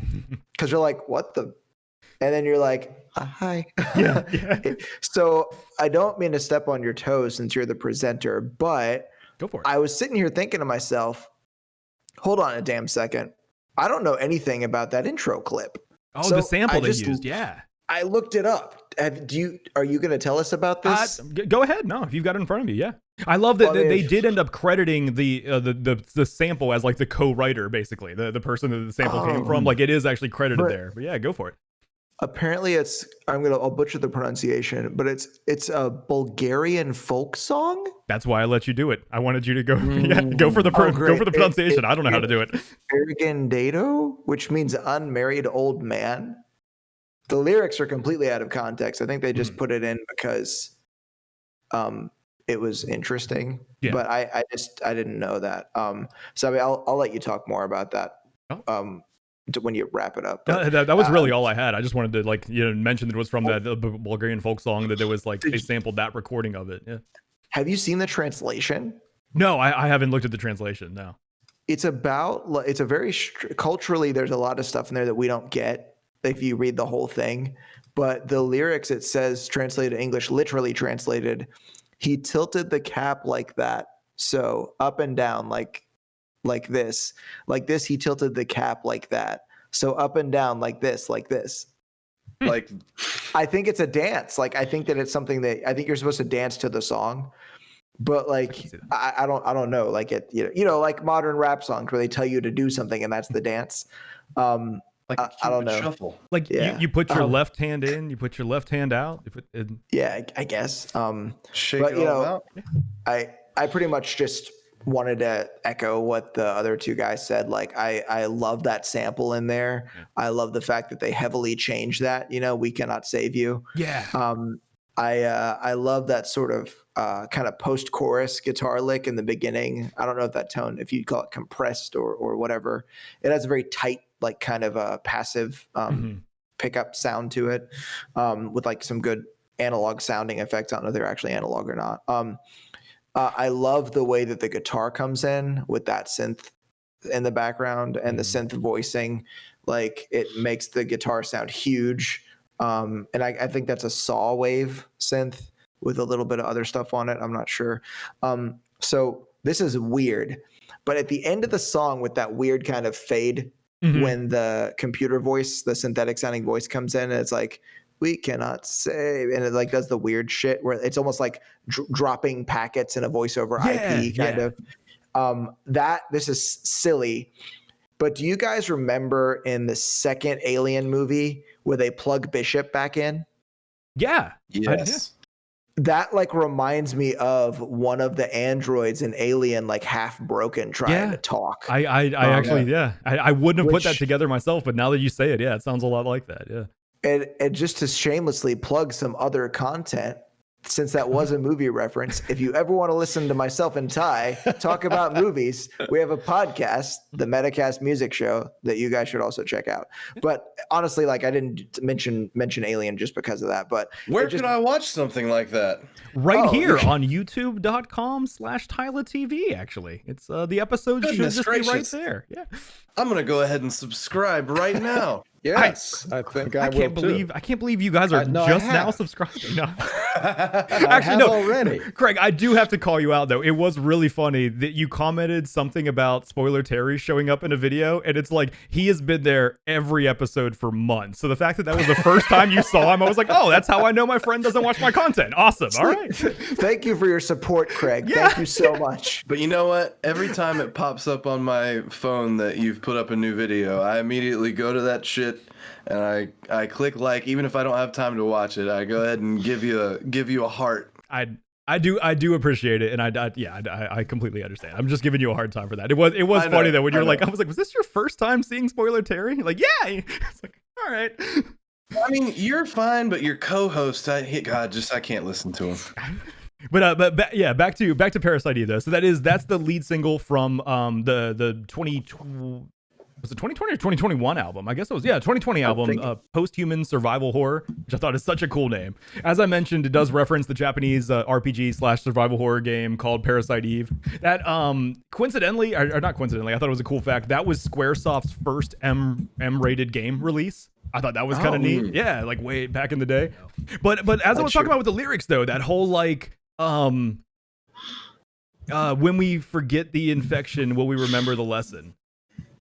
because you're like, what the? And then you're like, hi. Yeah. So I don't mean to step on your toes since you're the presenter, but go for it. I was sitting here thinking to myself, hold on a damn second. I don't know anything about that intro clip. Oh, so the sample they used. Yeah. I looked it up. Are you going to tell us about this? Go ahead. No, if you've got it in front of you, yeah. I love that they did end up crediting the sample as like the co-writer, basically the person that the sample came from. Like it is actually credited there. But yeah, go for it. Apparently, I'll butcher the pronunciation, but it's a Bulgarian folk song. That's why I let you do it. I wanted you to go go for the pronunciation. I don't know how to do it. Ergendato, which means unmarried old man. The lyrics are completely out of context. I think they just put it in because it was interesting. Yeah. But I didn't know that. So I mean, I'll let you talk more about that. Oh. When you wrap it up. But, that was really all I had. I just wanted to mention that it was from that Bulgarian folk song, that there was like they sampled that recording of it. Yeah. Have you seen the translation? No, I haven't looked at the translation. No. It's a very culturally, there's a lot of stuff in there that we don't get if you read the whole thing, but the lyrics, it says translated to English, literally translated, he tilted the cap like that. So up and down, like this, he tilted the cap like that. So up and down like this. Like, I think it's a dance. Like, I think that it's something that I think you're supposed to dance to the song, but like, I don't know. Like it, like modern rap songs where they tell you to do something and that's the dance. Like I don't know. Shuffle. Like you put your left hand in, you put your left hand out. Yeah, I guess. Shake but it all out. I pretty much just wanted to echo what the other two guys said. Like I love that sample in there. I love the fact that they heavily changed that. We cannot save you. Yeah. I love that sort of kind of post-chorus guitar lick in the beginning. I don't know if that tone, if you'd call it compressed or whatever. It has a very tight, like kind of a passive pickup sound to it, with like some good analog sounding effects. I don't know if they're actually analog or not. I love the way that the guitar comes in with that synth in the background and the synth voicing. Like it makes the guitar sound huge. And I think that's a saw wave synth with a little bit of other stuff on it. I'm not sure. So this is weird. But at the end of the song with that weird kind of fade, when the computer voice, the synthetic sounding voice comes in, and it's like, we cannot save, and it like does the weird shit where it's almost like dropping packets in a voice over IP kind of. This is silly. But do you guys remember in the second Alien movie where they plug Bishop back in? Yeah. Yes. That like reminds me of one of the androids in Alien, like half broken, trying to talk. I actually, I wouldn't have put that together myself, but now that you say it, it sounds a lot like that. Yeah. And just to shamelessly plug some other content, since that was a movie reference, if you ever want to listen to myself and Ty talk about movies, we have a podcast, the Metacast Music Show, that you guys should also check out. But honestly, like I didn't mention Alien just because of that. But where can I watch something like that? Right here on youtube.com/TylaTV. Actually, it's the episode should just be right there. Yeah, I'm gonna go ahead and subscribe right now. Yes, I think I will too. I can't believe you guys are No, I just now have. subscribing. No. I Actually, have no. already. Craig, I do have to call you out though. It was really funny that you commented something about Spoiler Terry showing up in a video, and it's like he has been there every episode for months. So the fact that that was the first time you saw him, I was like, oh, that's how I know my friend doesn't watch my content. Awesome. All right. Thank you for your support, Craig. Yeah. Thank you so much. But you know what? Every time it pops up on my phone that you've put up a new video, I immediately go to that shit and I click like, even if I don't have time to watch it, I go ahead and give you a heart. I do appreciate it, and I completely understand. I'm just giving you a hard time for that. It was I funny know, though when you're I like, know. I was like, was this your first time seeing Spoiler Terry? Like, yeah. It's like, all right. I mean, you're fine, but your co-host, I can't listen to him. But yeah, back to Parasite Eve though. So that's the lead single from the 2020 was it 2020 or 2021 album? I guess it was 2020 album, Post-Human Survival Horror, which I thought is such a cool name. As I mentioned, it does reference the Japanese RPG / survival horror game called Parasite Eve. That coincidentally, or not coincidentally, I thought it was a cool fact. That was SquareSoft's first M-rated game release. I thought that was kind of neat. Yeah, like way back in the day. But as I was talking about with the lyrics though, that whole like when we forget the infection, will we remember the lesson?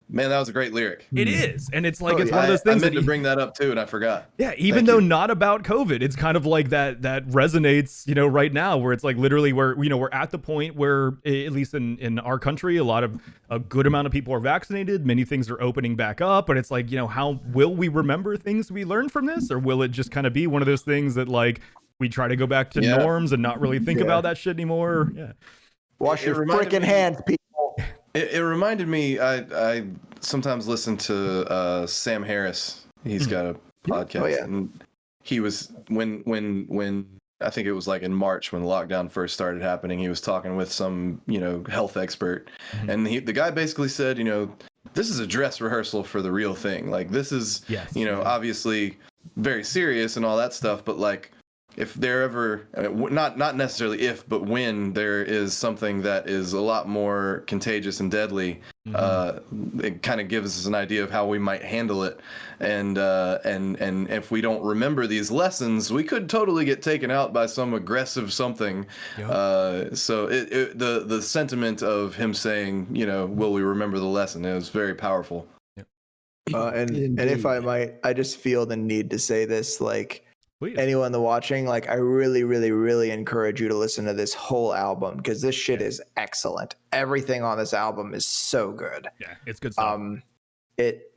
Man, that was a great lyric. It is, and it's like Oh, it's yeah. one of those things I meant that to bring that up too, and I forgot. yeah, even Thank though you. not about COVID, it's kind of like that resonates, right now, where it's like literally where we're at the point where at least in our country, a good amount of people are vaccinated, many things are opening back up, but it's like how will we remember things we learned from this, or will it just kind of be one of those things that like we try to go back to Yeah. norms and not really think about that shit anymore? Yeah. Wash It your reminded freaking me- hands, people. It reminded me. I sometimes listen to Sam Harris. He's got a podcast, Oh, yeah. and he was when I think it was like in March when lockdown first started happening. He was talking with some health expert, and the guy basically said, this is a dress rehearsal for the real thing. Like this is Yes. obviously very serious and all that stuff, but like. If there ever, not necessarily if, but when there is something that is a lot more contagious and deadly, it kind of gives us an idea of how we might handle it. And if we don't remember these lessons, we could totally get taken out by some aggressive something. Yep. So the sentiment of him saying, will we remember the lesson? It was very powerful. And if I might, I just feel the need to say this, like, Please. anyone that's watching, like, I really, really, really encourage you to listen to this whole album because this shit is excellent. Everything on this album is so good. Yeah, it's good stuff.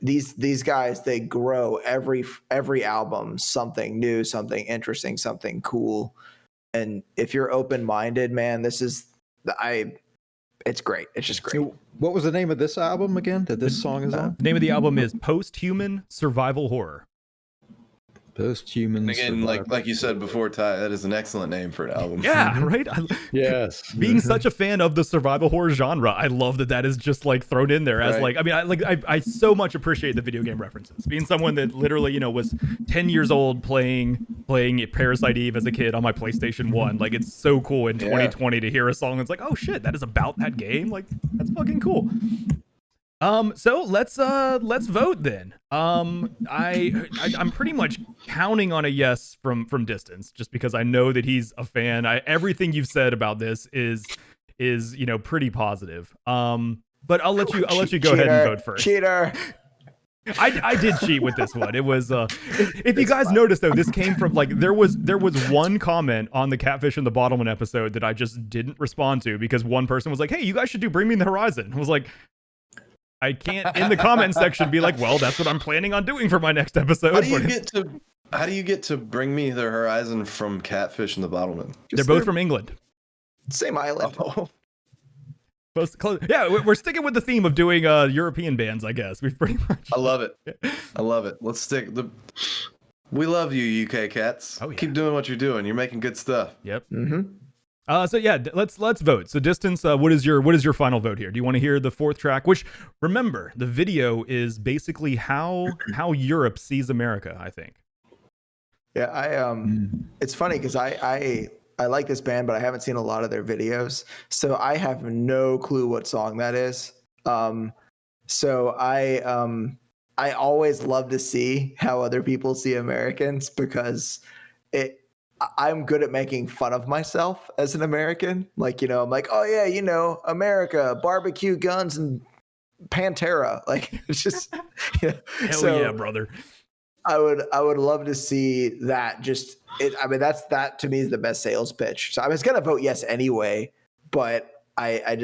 These guys, they grow every album something new, something interesting, something cool. And if you're open-minded, man, it's great. It's just great. What was the name of this album again that this song is on? The name of the album is Post-Human Survival Horror. Post-Human. And again, Survival. like you said before, Ty, that is an excellent name for an album. Yeah, right? Yes. Being such a fan of the survival horror genre, I love that is just like thrown in there as Right. like, I mean, I so much appreciate the video game references. Being someone that literally, was 10 years old playing Parasite Eve as a kid on my PlayStation 1. Like, it's so cool in 2020 to hear a song that's like, oh shit, that is about that game. Like, that's fucking cool. So let's vote then. I'm pretty much counting on a yes from distance, just because I know that he's a fan. Everything you've said about this is pretty positive. But I'll let you go ahead and vote first. Cheater. I did cheat with this one. It was if you guys noticed though, this came from like there was one comment on the Catfish and the Bottleman episode that I just didn't respond to because one person was like, "Hey, you guys should do Bring Me the Horizon." I was like, I can't in the comment section be like, well, that's what I'm planning on doing for my next episode. How do you get to Bring Me the Horizon from Catfish and the Bottleman? They're both from England. Same island. Oh, Close. Yeah, we're sticking with the theme of doing European bands, I guess. We've pretty much. I love it. I love it. Let's stick the. We love you, UK cats. Oh, yeah. Keep doing what you're doing. You're making good stuff. Yep. Mm-hmm. So yeah, let's vote. So Distance, what is your final vote here? Do you want to hear the fourth track? Which, remember, the video is basically how Europe sees America, I think. Yeah, it's funny because I like this band, but I haven't seen a lot of their videos, so I have no clue what song that is. So I always love to see how other people see Americans because I'm good at making fun of myself as an American. Like, you know, I'm like, oh yeah, you know, America, barbecue, guns, and Pantera. Like, it's just, you know, Hell yeah, brother. I would love to see that. I mean, that to me is the best sales pitch. So I was gonna vote yes anyway, but I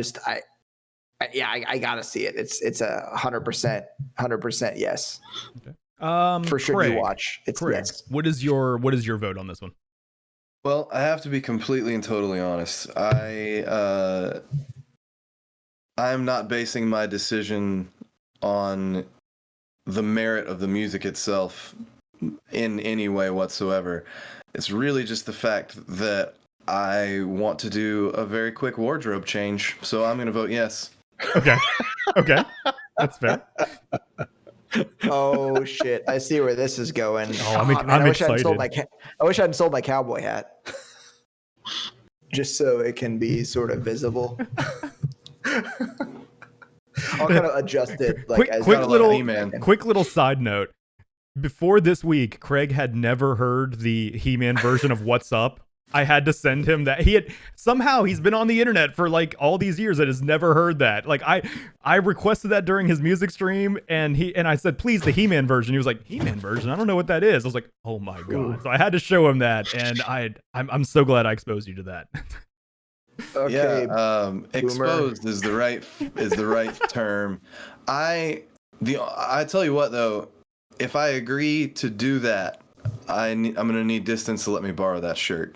gotta see it. It's a 100% yes. Okay. For sure, Craig, you watch. It's Craig, yes. what is your vote on this one? Well, I have to be completely and totally honest. I'm not basing my decision on the merit of the music itself in any way whatsoever. It's really just the fact that I want to do a very quick wardrobe change, so I'm going to vote yes. Okay. Okay. That's fair. Oh shit! I see where this is going. Oh, I'm Man, I wish I excited. hadn't sold my cowboy hat, just so it can be sort of visible. I'll kind of adjust it. Like quick little side note. Before this week, Craig had never heard the He-Man version of What's Up. I had to send him that. He's been on the internet for like all these years and has never heard that. Like I requested that during his music stream and I said, please, the He-Man version. He was like, He-Man version? I don't know what that is. I was like, oh my God. So I had to show him that, and I'm so glad I exposed you to that. Okay. Yeah, exposed is the right term. I tell you what though, if I agree to do that, I'm gonna need distance to let me borrow that shirt.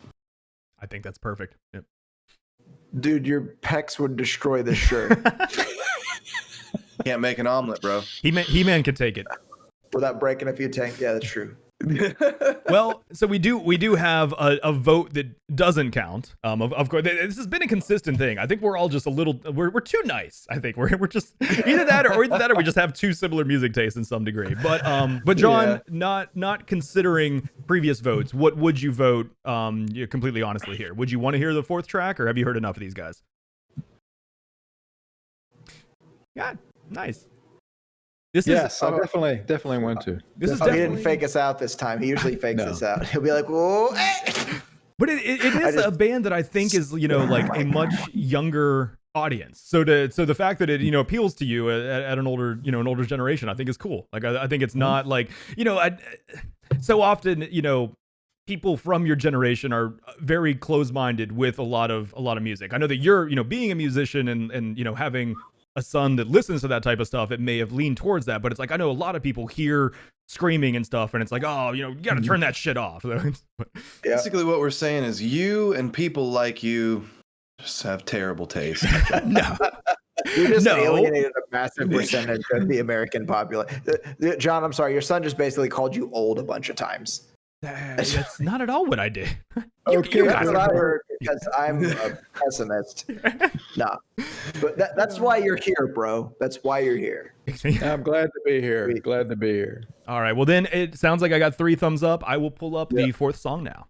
I think that's perfect. Yep. Dude, your pecs would destroy this shirt. Can't make an omelet, bro. He-Man can take it. Without breaking a few tanks. Yeah, that's true. Well, so we do have a vote that doesn't count. Of course, this has been a consistent thing. I think we're all just a little we're too nice. I think we're just either that or we just have too similar music tastes in some degree. But John, not considering previous votes, what would you vote? Completely honestly here, would you want to hear the fourth track, or have you heard enough of these guys? Yeah, nice. I definitely want to. This is he didn't fake us out this time. He usually fakes us out. He'll be like, "Whoa!" But it is a band that I think is, you know, like a much younger audience. So the fact that it, you know, appeals to you at an older generation, I think is cool. Like I think it's not like, you know, so often, you know, people from your generation are very close-minded with a lot of music. I know that you're, you know, being a musician and you know, having a son that listens to that type of stuff, it may have leaned towards that, but it's like, I know a lot of people hear screaming and stuff, and it's like, oh, you know, you got to turn that shit off. Basically what we're saying is you and people like you just have terrible taste. No. You just alienated a massive percentage of the American population. John, I'm sorry, your son just basically called you old a bunch of times. That's not at all what I did. Okay, that's what I heard, because I'm a pessimist. Nah, but that's why you're here, bro. That's why you're here. I'm glad to be here. Glad to be here. All right. Well, then it sounds like I got 3 thumbs up. I will pull up the fourth song now.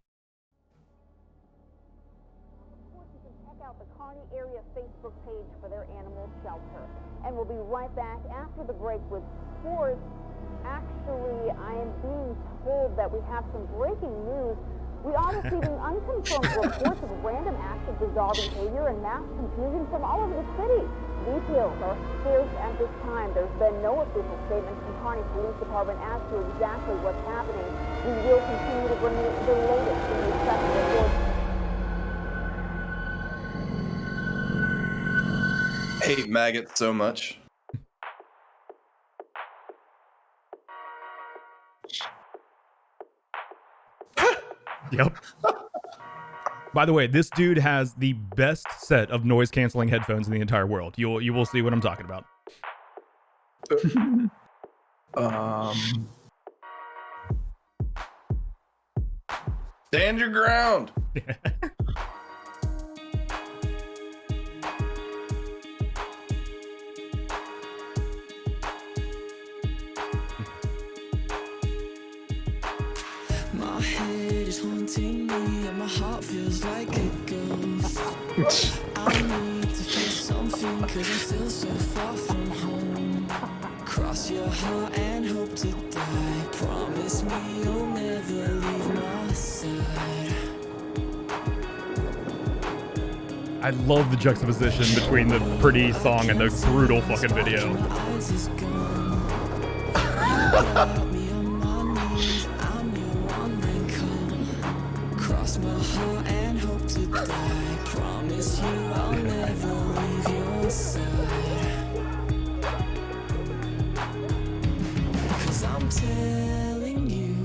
Check out the Kearney area Facebook page for their animal shelter. And we'll be right back after the break with sports. Actually, I am being told that we have some breaking news. We are receiving unconfirmed reports of random acts of bizarre behavior and mass confusion from all over the city. Details are scarce at this time. There's been no official statement from Kearney Police Department as to exactly what's happening. We will continue to bring you the latest in the special report. Hate maggots so much. Yep. By the way, this dude has the best set of noise canceling headphones in the entire world. You will see what I'm talking about. Stand your ground. My head is haunting me and my heart feels like a ghost. I need to feel something cause I'm still so far from home. Cross your heart and hope to die. Promise me you'll never leave my side. I love the juxtaposition between the pretty song and the brutal fucking video. Eyes is gone. You got me on my knees. I'm your one man come. Cross my heart and hope to die. Promise you I'll never leave your side. 'Cause I'm telling you,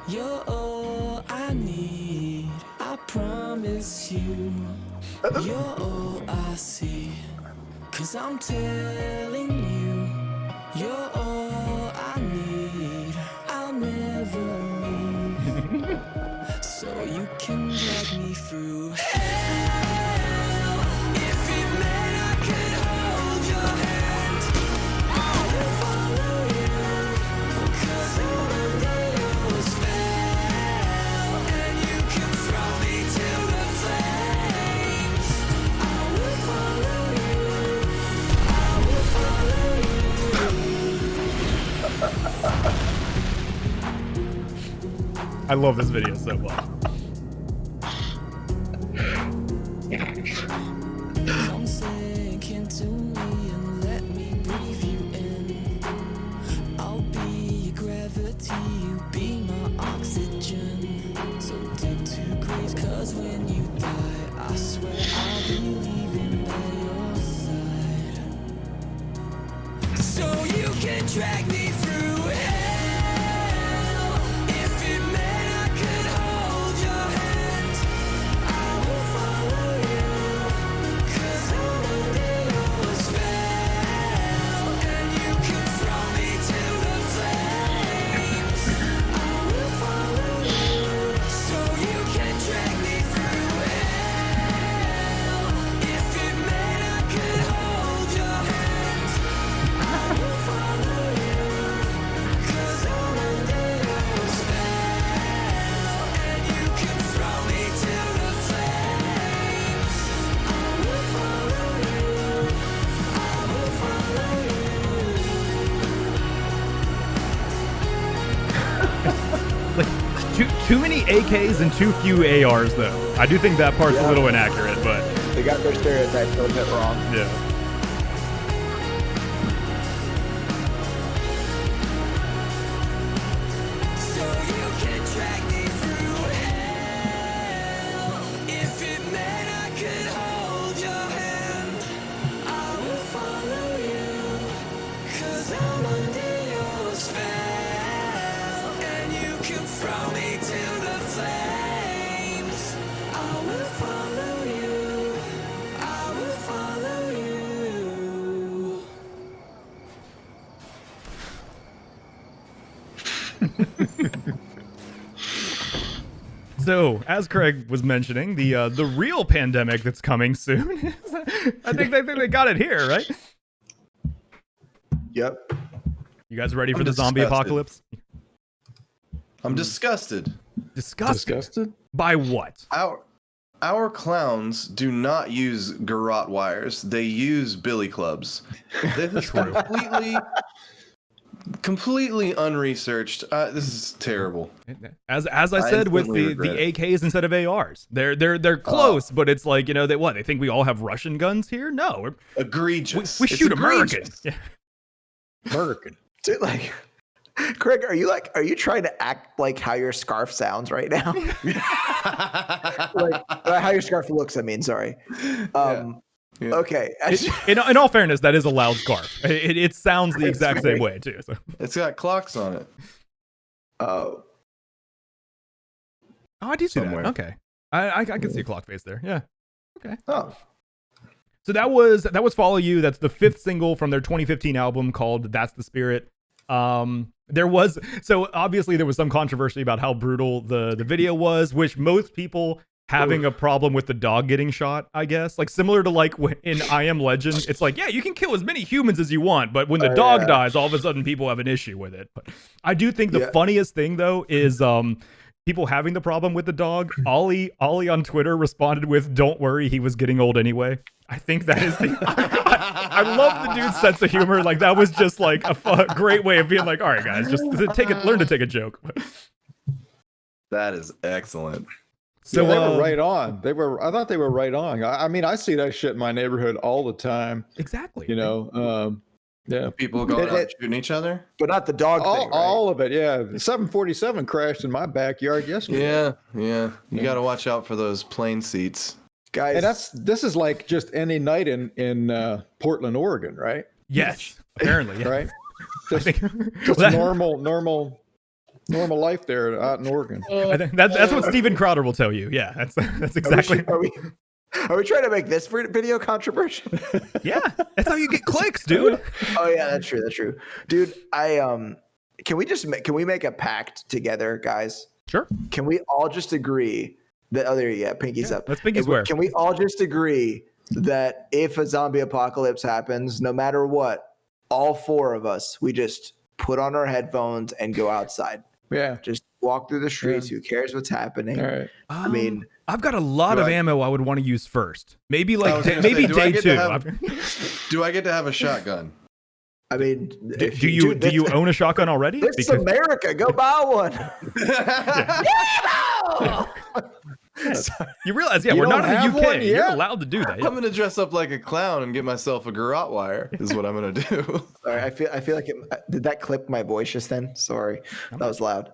you're all I need. I promise you, you're all I see. 'Cause I'm telling you, you're all I need. I'll never leave. So you can drag me through hell. If it meant I could hold your hand, I would follow you. 'Cause I'm under your spell. And you can throw me to the flames. I will follow you. I will follow you. I love this video so well. Come sink into me and let me breathe you in. I'll be your gravity, you be my oxygen. So dig 2 graves, 'cause when you die, I swear I'll be leaving by your side. So you can drag me through hell. If it meant I could hold your hand, I will follow you. 'Cause I'm under your spell. And you can throw me to the flames. I will follow you. So you can drag me through hell. If it meant I could hold your hand, I will follow you. 'Cause I'm under your spell. And you can throw me to the flames. I will follow you. I will follow you. Too many AKs and too few ARs though. I do think that part's a little inaccurate, but They got their stereotypes a little bit wrong. yeah. So you can drag me through hell. If it meant I could hold your hand, I will follow you. 'Cause I'm under your spell. And you can throw me to the flames. I will follow you. I will follow you. So, as Craig was mentioning, the real pandemic that's coming soon. I think they got it here, right? Yep. You guys ready for I'm the zombie disgusted. apocalypse? I'm disgusted. Disgusted. By what? Our clowns do not use garrote wires. They use billy clubs. This is completely unresearched. This is terrible. As I said with instantly the regret it. AKs instead of ARs, they're close, but it's like, you know, they think we all have Russian guns here. No, Egregious. we It's shoot egregious. Americans. Yeah. American. Dude, like, Craig, are you trying to act like how your scarf sounds right now? Like how your scarf looks, I mean, sorry. Yeah. Okay. In all fairness, that is a loud scarf. It sounds the exact same way too. So. It's got clocks on it. Oh, Oh, I do see Somewhere. that. Okay, I can see a clock face there. Yeah. Okay. oh. So that was Follow You. That's the 5th single from their 2015 album called That's the Spirit. There was obviously there was some controversy about how brutal the video was, which most people having a problem with the dog getting shot, I guess. Like similar to like in I Am Legend, it's like, yeah, you can kill as many humans as you want, but when the dog dies, all of a sudden people have an issue with it. But I do think the funniest thing though is people having the problem with the dog, Ollie on Twitter responded with, "Don't worry, he was getting old anyway." I think that is the. I love the dude's sense of humor. Like that was just like a great way of being like, all right, guys, just learn to take a joke. That is excellent. So they were right on. I thought they were right on. I mean, I see that shit in my neighborhood all the time. Exactly. You know, yeah. People going out shooting each other? But not the dog thing, right? All of it, yeah. The 747 crashed in my backyard yesterday. Yeah. You got to watch out for those plane seats. Guys. And this is like just any night in Portland, Oregon, right? Yes, apparently, yeah. Right? Just, Well, normal life there out in Oregon. I think that's what Steven Crowder will tell you. Yeah, that's exactly. Are we trying to make this video controversial? Yeah, that's how you get clicks, dude. Oh yeah, that's true. Dude, can we make a pact together, guys? Sure. Can we all just agree that pinky's up. Let's pinky swear. Can we all just agree that if a zombie apocalypse happens, no matter what, all four of us, we just put on our headphones and go outside. Yeah. Just walk through the streets. Who cares what's happening? All right. I mean, I've got a lot of ammo I would want to use first. Maybe like say, day 2. Do I get to have a shotgun? I mean, do you own a shotgun already? This is America. Go buy one. You realize, You we're don't not in the have UK. one You're yet? allowed to do that. Yeah. I'm gonna dress up like a clown and get myself a garrote wire. Is what I'm gonna do. Sorry, I feel like did that clip my voice just then? Sorry, that was loud.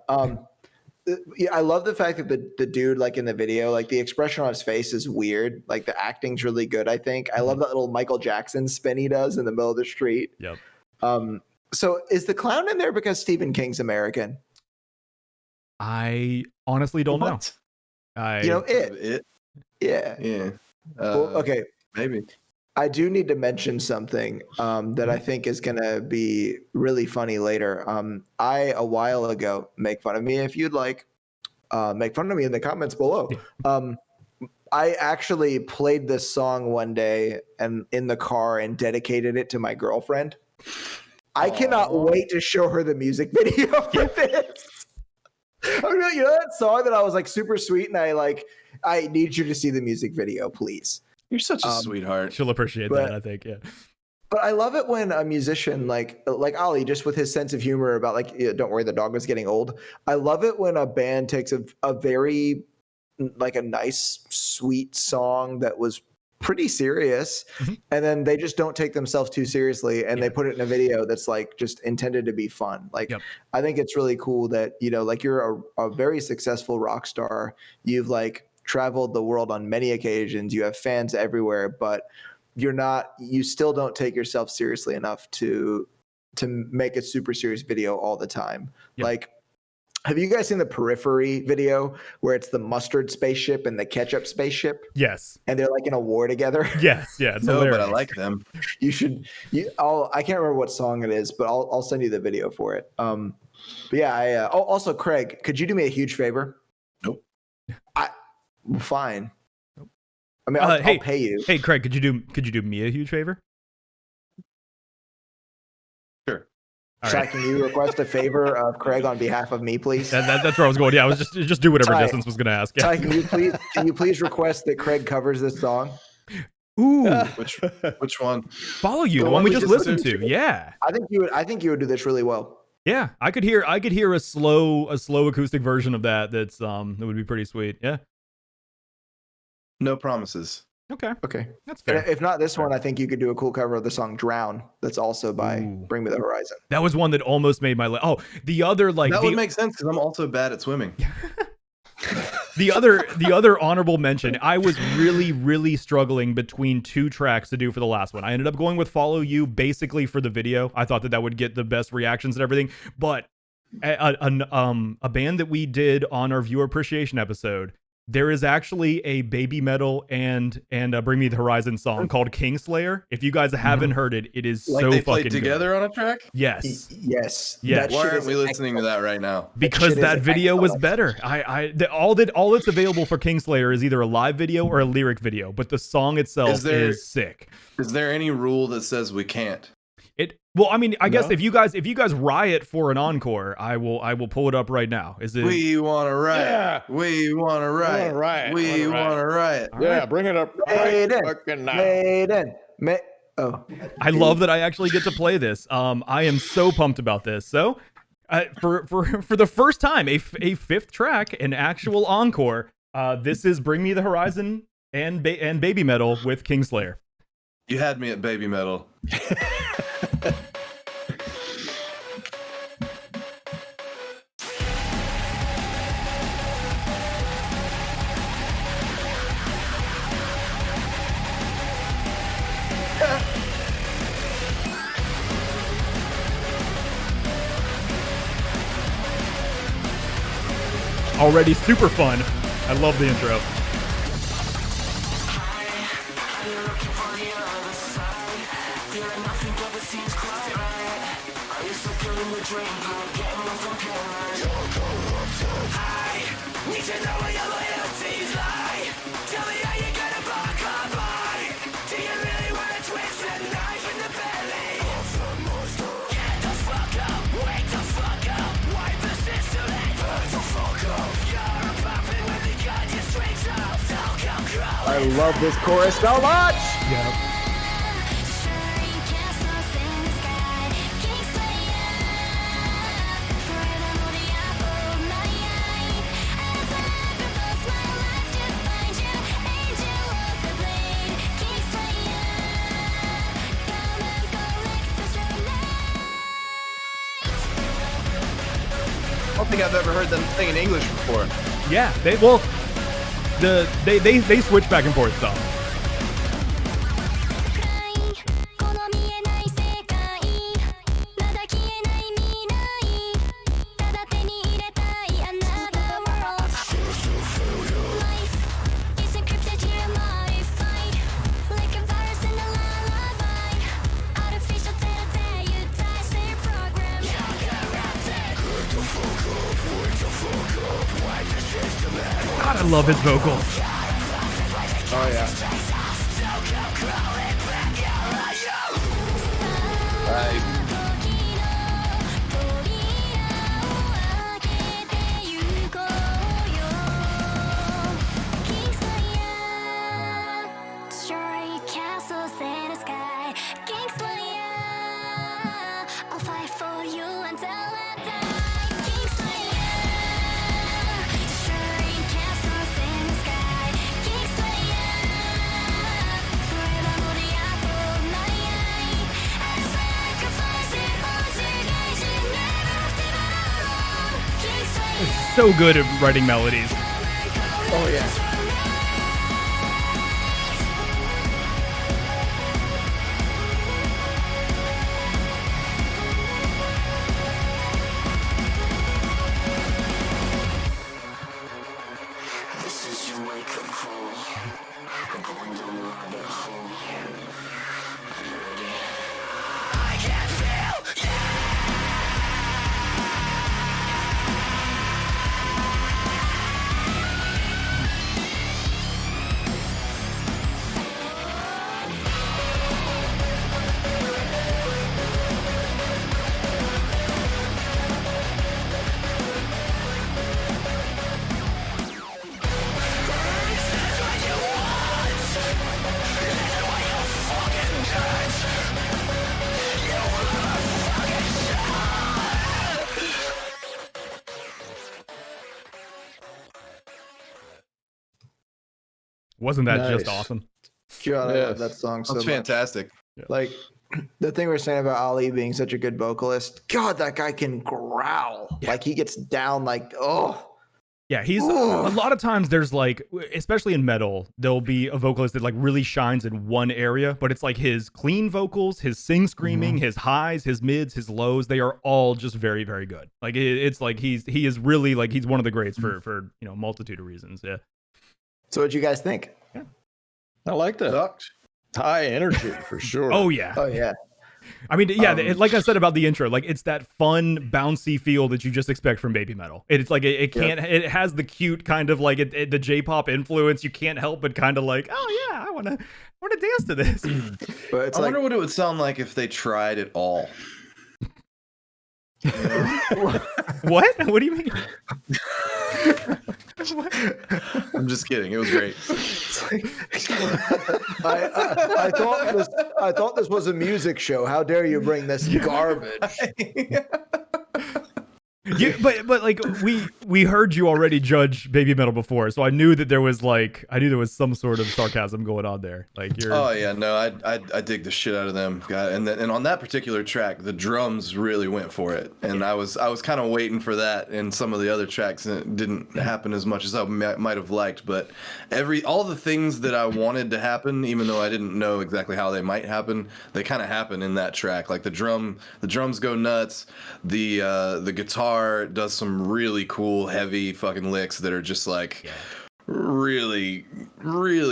Yeah, I love the fact that the dude, like in the video, like the expression on his face is weird. Like the acting's really good. I think I love that little Michael Jackson spin he does in the middle of the street. Yep. So is the clown in there because Stephen King's American? I honestly don't know. It. Yeah. Yeah. Well, okay. Maybe. I do need to mention something that I think is going to be really funny later. A while ago, make fun of me if you'd like. Make fun of me in the comments below. I actually played this song one day and in the car and dedicated it to my girlfriend. I cannot wait to show her the music video for this. I mean, you know that song that I was like super sweet and I need you to see the music video, please. You're such a sweetheart. She'll appreciate that, I think. Yeah. But I love it when a musician like Ollie, just with his sense of humor about like, don't worry, the dog was getting old. I love it when a band takes a very like a nice, sweet song that was pretty serious, and then they just don't take themselves too seriously, and they put it in a video that's like just intended to be fun. Like, I think it's really cool that like you're a very successful rock star. You've like traveled the world on many occasions. You have fans everywhere, but you still don't take yourself seriously enough to make a super serious video all the time. Like, have you guys seen the Periphery video where it's the mustard spaceship and the ketchup spaceship? Yes. And they're like in a war together? Yes. Yeah. It's hilarious. But I like them. You should. I can't remember what song it is, but I'll send you the video for it. But yeah. Also, Craig, could you do me a huge favor? Nope. Fine. I mean, I'll pay you. Hey, Craig, could you do me a huge favor? Sure. Can you request a favor of Craig on behalf of me, please? That's where I was going. Yeah, I was just do whatever Distance was going to ask. Yeah. Ty, can you please request that Craig covers this song? Ooh, which one? Follow You, the one we just listened to. Yeah, I think you would do this really well. Yeah, I could hear a slow acoustic version of that. That would be pretty sweet. Yeah. No promises. Okay, that's And fair. if not this one, I think you could do a cool cover of the song "Drown." That's also by Bring Me the Horizon. That was one that almost made my list. Oh, the other that would make sense because I'm also bad at swimming. The other honorable mention, I was really struggling between 2 tracks to do for the last one. I ended up going with Follow You basically for the video. I thought that would get the best reactions and everything. But a band that we did on our viewer appreciation episode, there is actually a BABYMETAL and Bring Me the Horizon song called Kingslayer. If you guys haven't heard it, it is like so they fucking played together on a track? Yes. Yes. Yes. Why aren't we listening to that right now? Because that video was better. All that's available for Kingslayer is either a live video or a lyric video, but the song itself is sick. Is there any rule that says we can't? Well, I mean, I guess No? if you guys riot for an encore, I will pull it up right now. Is it? We want to riot. Yeah. We want to riot. riot. We Wanna want to riot. All Yeah, right. bring it up. Made in. Fucking now. Made in. Oh. I love that I actually get to play this. I am so pumped about this. So, for the first time, a fifth track, an actual encore. This is "Bring Me the Horizon" and Baby Metal with Kingslayer. You had me at baby metal. Already super fun. I love the intro. I love this chorus so much. Yeah. I don't think I've ever heard them sing in English before. Yeah. They switch back and forth stuff. God, I love his vocals. Oh yeah. Destroy castles in the sky, Kingslayer. I'll fight for you until I die, Kingslayer. Destroy castles in the sky, Kingslayer. Forever will the apple of my eye. I sacrifice it all to guide you, never have to battle alone, Kingslayer. So good at writing melodies. Oh yeah. Wasn't that just Nice. awesome? God, I Yes. love that song so That's much. fantastic. Like the thing we are saying about Ali being such a good vocalist. God, that guy can growl. Like he gets down. Like Yeah, he's a Ugh. lot of times there's like, especially in metal, there'll be a vocalist that like really shines in one area, but it's like his clean vocals, his sing screaming, his highs, his mids, his lows, they are all just very, very good. Like it's like he is really like he's one of the greats for a multitude of reasons. Yeah. So what'd you guys think? I like that. Sucked. High energy for sure. Oh yeah. Oh yeah. I mean, yeah, like I said about the intro, like it's that fun, bouncy feel that you just expect from Baby Metal. It's like it can't. It has the cute kind of like the J-pop influence. You can't help but kind of like, oh yeah, I want to dance to this. But it's I like, wonder what it would sound like if they tried it all. What? What do you mean? I'm just kidding. It was great. I thought this was a music show. How dare you bring this garbage? But like we heard you already judge Baby Metal before, so I knew that there was some sort of sarcasm going on there. Like you're. Oh yeah, no, I dig the shit out of them, and on that particular track, the drums really went for it, and I was kind of waiting for that in some of the other tracks, and it didn't happen as much as I might have liked. But all the things that I wanted to happen, even though I didn't know exactly how they might happen, they kind of happen in that track. Like the drums go nuts, the guitar does some really cool heavy fucking licks that are just like really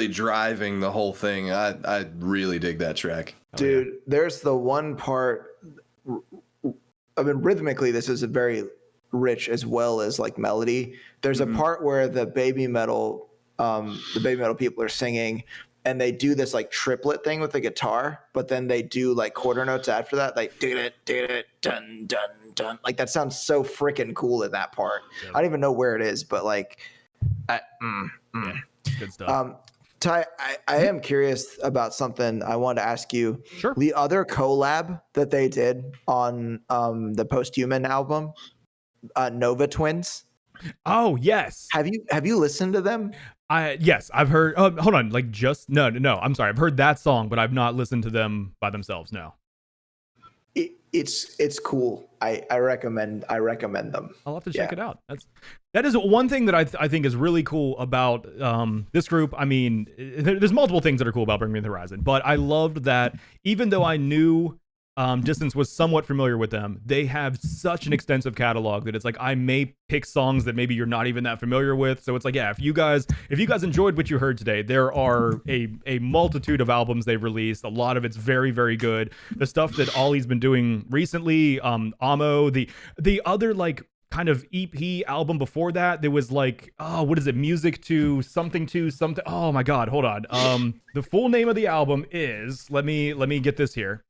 driving the whole thing. I really dig that track, dude. There's the one part, I mean, rhythmically this is a very rich as well as like melody. There's a part where the baby metal people are singing and they do this like triplet thing with the guitar, but then they do like quarter notes after that, like dun dun dun. Like that sounds so freaking cool in that part. I don't even know where it is, but like, good stuff. Ty, I am curious about something I wanted to ask you. Sure. The other collab that they did on the Posthuman album, Nova Twins. Oh yes. Have you listened to them? Yes, I've heard. Hold on, like just no. I'm sorry. I've heard that song, but I've not listened to them by themselves. No. It's cool. I recommend them. I'll have to check it out. That is one thing that I think is really cool about this group. I mean, there's multiple things that are cool about Bring Me the Horizon, but I loved that even though I knew Distance was somewhat familiar with them, they have such an extensive catalog that it's like I may pick songs that maybe you're not even that familiar with. So it's like, yeah, if you guys enjoyed what you heard today, there are a multitude of albums they've released. A lot of it's very, very good. The stuff that Ollie's been doing recently, Amo, the other like kind of EP album before that, there was like, oh, what is it? Music to something. Oh my God, hold on. The full name of the album is, let me get this here.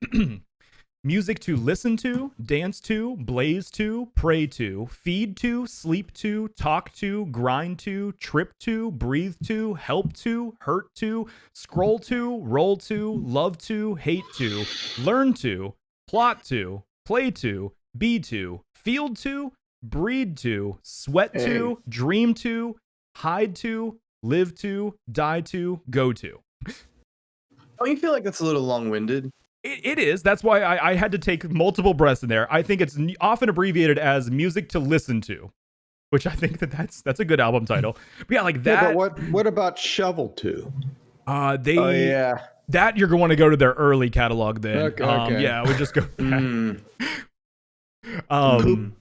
Music to listen to, dance to, blaze to, pray to, feed to, sleep to, talk to, grind to, trip to, breathe to, help to, hurt to, scroll to, roll to, love to, hate to, learn to, plot to, play to, be to, field to, breed to, sweat to, dream to, hide to, live to, die to, go to. Don't you feel like that's a little long-winded? It is. That's why I had to take multiple breaths in there. I think it's often abbreviated as music to listen to, which I think that's a good album title. But yeah, like that. Yeah, but what about Shovel 2? Oh yeah. That you're going to go to their early catalog then. Okay. Yeah, we just go.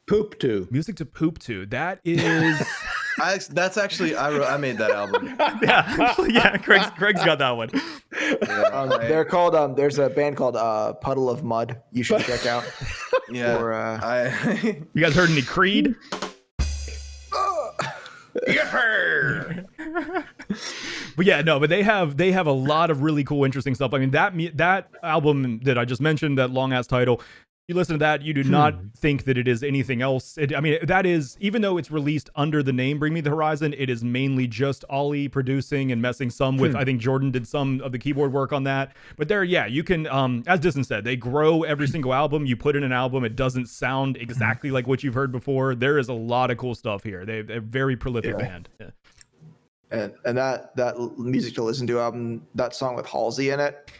Poop 2. Music to poop to. That is. That's actually I made that album. yeah. Craig's got that one. They're called. There's a band called Puddle of Mud. You should check out. Yeah. You guys heard any Creed? But yeah, no, but they have a lot of really cool, interesting stuff. I mean, that album that I just mentioned, that long ass title. You listen to that, you do not think that it is anything else. I mean, that is, even though it's released under the name Bring Me the Horizon, it is mainly just Ollie producing and messing some with, I think Jordan did some of the keyboard work on that. But there, yeah, you can, as Distance said, they grow every single album. You put in an album, it doesn't sound exactly like what you've heard before. There is a lot of cool stuff here. They're a very prolific band. Yeah. And that Music to Listen to album, that song with Halsey in it,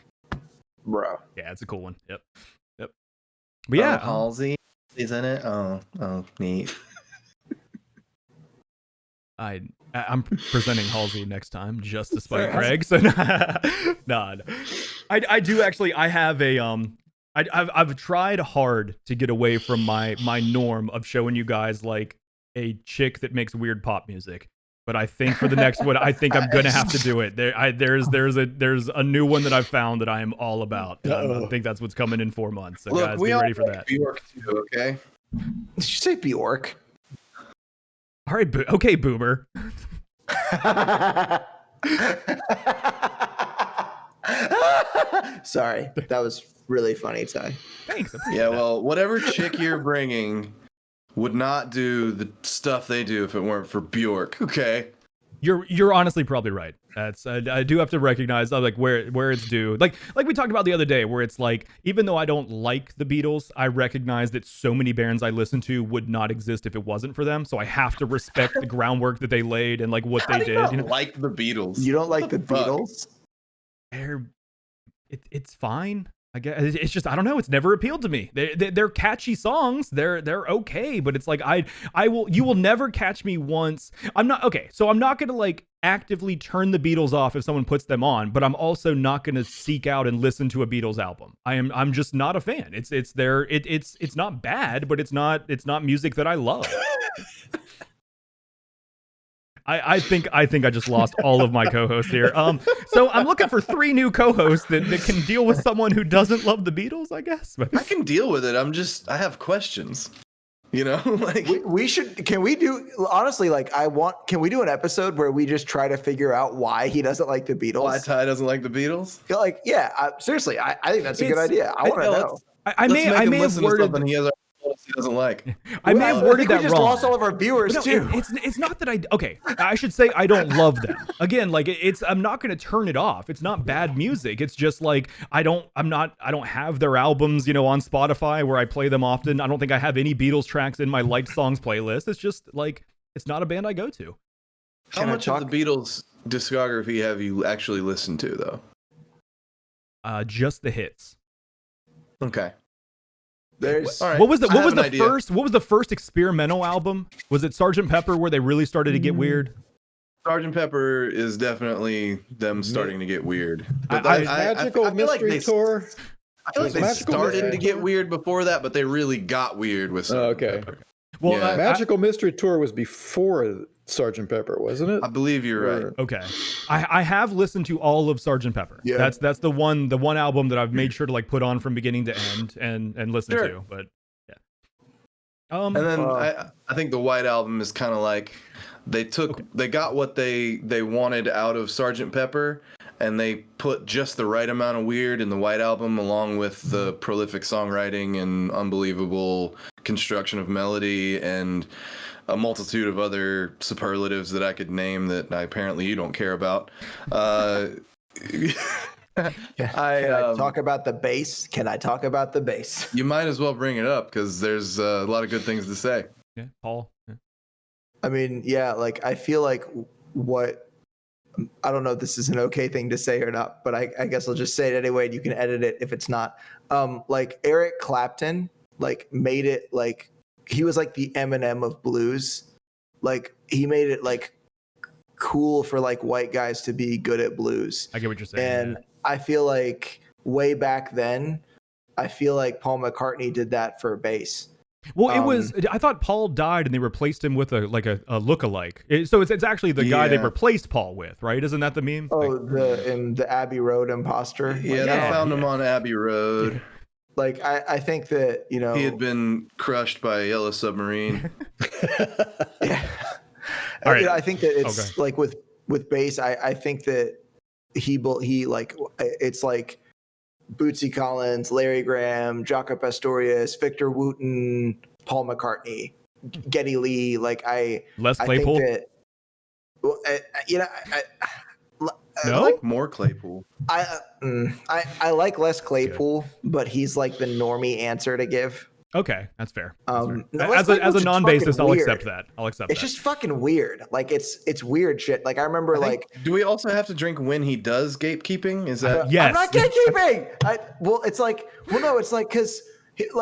bro. Yeah, it's a cool one. Yep. But yeah, Halsey is in it. Oh, neat. I'm presenting Halsey next time just to spite Craig. So no. I do actually. I have a I've tried hard to get away from my norm of showing you guys like a chick that makes weird pop music. but I think for the next one, I think I'm gonna have to do it. There's a new one that I've found that I am all about. I think that's what's coming in 4 months. So Look, guys, we be all ready for like that. Bjork too, okay? Did you say Bjork? All right, okay, Boomer. Sorry, that was really funny, Ty. Thanks. Yeah, well, whatever chick you're bringing would not do the stuff they do if it weren't for Bjork, okay? You're honestly probably right. That's I do have to recognize like where it's due. Like we talked about the other day, where it's like, even though I don't like the Beatles, I recognize that so many bands I listen to would not exist if it wasn't for them. So I have to respect the groundwork that they laid and like what they did. You know? Like the Beatles. You don't like What the fuck? Beatles? It's fine. I guess it's just, I don't know. It's never appealed to me. They're catchy songs. They're okay, but it's like you will never catch me once. I'm not okay. So I'm not gonna like actively turn the Beatles off if someone puts them on, but I'm also not gonna seek out and listen to a Beatles album. I'm just not a fan. It's not bad, but it's not music that I love. I think I just lost all of my co-hosts here. So I'm looking for 3 new co-hosts that can deal with someone who doesn't love the Beatles, I guess. But I can deal with it. I have questions. You know, like We should. Can we do honestly? Like, Can we do an episode where we just try to figure out why he doesn't like the Beatles? why Ty doesn't like the Beatles? Like, yeah. Seriously, I think that's a good idea. I want to know. I may have worded something he doesn't like. I may have worded that we just wrong. lost all of our viewers No, too. it's not that I should say I don't love them. Again, like I'm not going to turn it off. It's not bad music. It's just like I don't have their albums, on Spotify where I play them often. I don't think I have any Beatles tracks in my liked songs playlist. It's just like it's not a band I go to. How much of the Beatles discography have you actually listened to though? Just the hits. Okay. There's All right. What was the idea. first experimental album? Was it Sgt. Pepper where they really started to get weird? Sgt. Pepper is definitely them starting to get weird. But Magical I feel like Mystery Tour. I feel like they Magical started Mystery to get Tour? weird before that, but they really got weird with Sgt. Okay. Pepper. Well, Yeah. Magical Mystery Tour was before Sgt. Pepper, wasn't it? I believe you're right. okay. I have listened to all of Sgt. Pepper. Yeah. That's the one album that I've made sure to like put on from beginning to end and listen Sure. to. But yeah. And then I think the White Album is kind of like they got what they wanted out of Sgt. Pepper, and they put just the right amount of weird in the White Album, along with the prolific songwriting and unbelievable construction of melody and a multitude of other superlatives that I could name that apparently you don't care about. Can I talk about the bass? Can I talk about the bass? You might as well bring it up because there's a lot of good things to say. Yeah, Paul. Yeah. I mean, yeah, like I feel like I don't know if this is an okay thing to say or not, but I guess I'll just say it anyway and you can edit it if it's not. Like Eric Clapton, like made it like he was like the Eminem of blues. Like he made it like cool for like white guys to be good at blues. I get what you're saying. And yeah. I feel like way back then, I feel like Paul McCartney did that for bass. Well, it was. I thought Paul died, and they replaced him with a lookalike. So it's actually the guy they Yeah. replaced Paul with, right? Isn't that the meme? Oh, the Abbey Road impostor. Yeah, they found him on Abbey Road. Like I think that He had been crushed by a yellow submarine. Yeah. All right. I think that it's Okay. like with bass. I think that he like it's like Bootsy Collins, Larry Graham, Jaco Pastorius, Victor Wooten, Paul McCartney, Geddy Lee. Like Les I Claypool. think that. Well, No? I like more Claypool. I like Les Claypool, but he's like the normie answer to give. Okay, that's fair. No, As Les a Claypool's just non-bassist, fucking I'll weird. accept that. It's just fucking weird. Like it's weird shit. Like I remember Do we also have to drink when he does gatekeeping? Is that Yes. I'm not gatekeeping. It's like because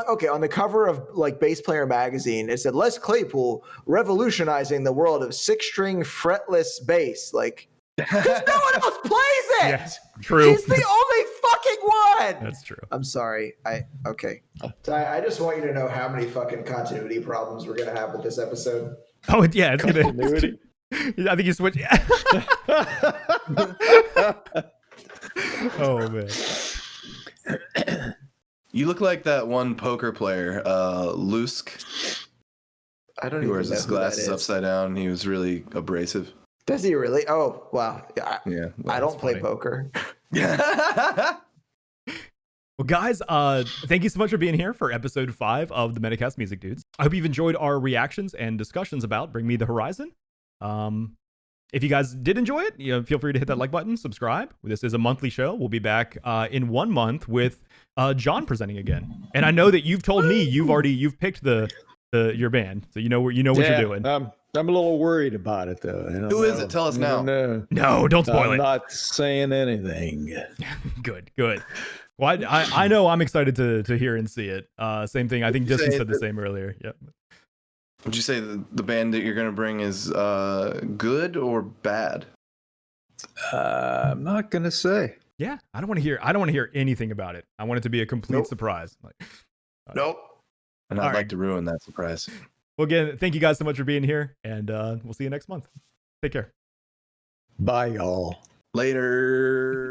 okay, on the cover of like Bass Player magazine, it said Les Claypool revolutionizing the world of 6-string fretless bass. Like, because no one else plays it. Yes, true. He's the only fucking one. That's true. I'm sorry. Okay. I just want you to know how many fucking continuity problems we're gonna have with this episode. Oh yeah, it's gonna. Continuity. I think you switched. Oh man. You look like that one poker player, Lusk. I don't He even wears know his who that glasses is. upside down. He was really abrasive. Does he really? Oh, wow. Yeah, Yeah. I don't play funny. poker. Well, guys, thank you so much for being here for episode 5 of the Metacast Music Dudes. I hope you've enjoyed our reactions and discussions about Bring Me the Horizon. If you guys did enjoy it, feel free to hit that like button, subscribe. This is a monthly show. We'll be back in 1 month with John presenting again. And I know that you've told me you've picked your band, so you know what you're doing. I'm a little worried about it though. Who is it? Tell us now. No, don't spoil I'm it. not saying anything. Good. Well, I know I'm excited to hear and see it. Same thing. I think Justin said the same earlier. Yep. Would you say the band that you're gonna bring is good or bad? I'm not gonna say. Yeah, I don't want to hear anything about it. I want it to be a complete surprise. Nope. And All I'd right. like to ruin that surprise. Well, again, thank you guys so much for being here, and we'll see you next month. Take care. Bye, y'all. Later.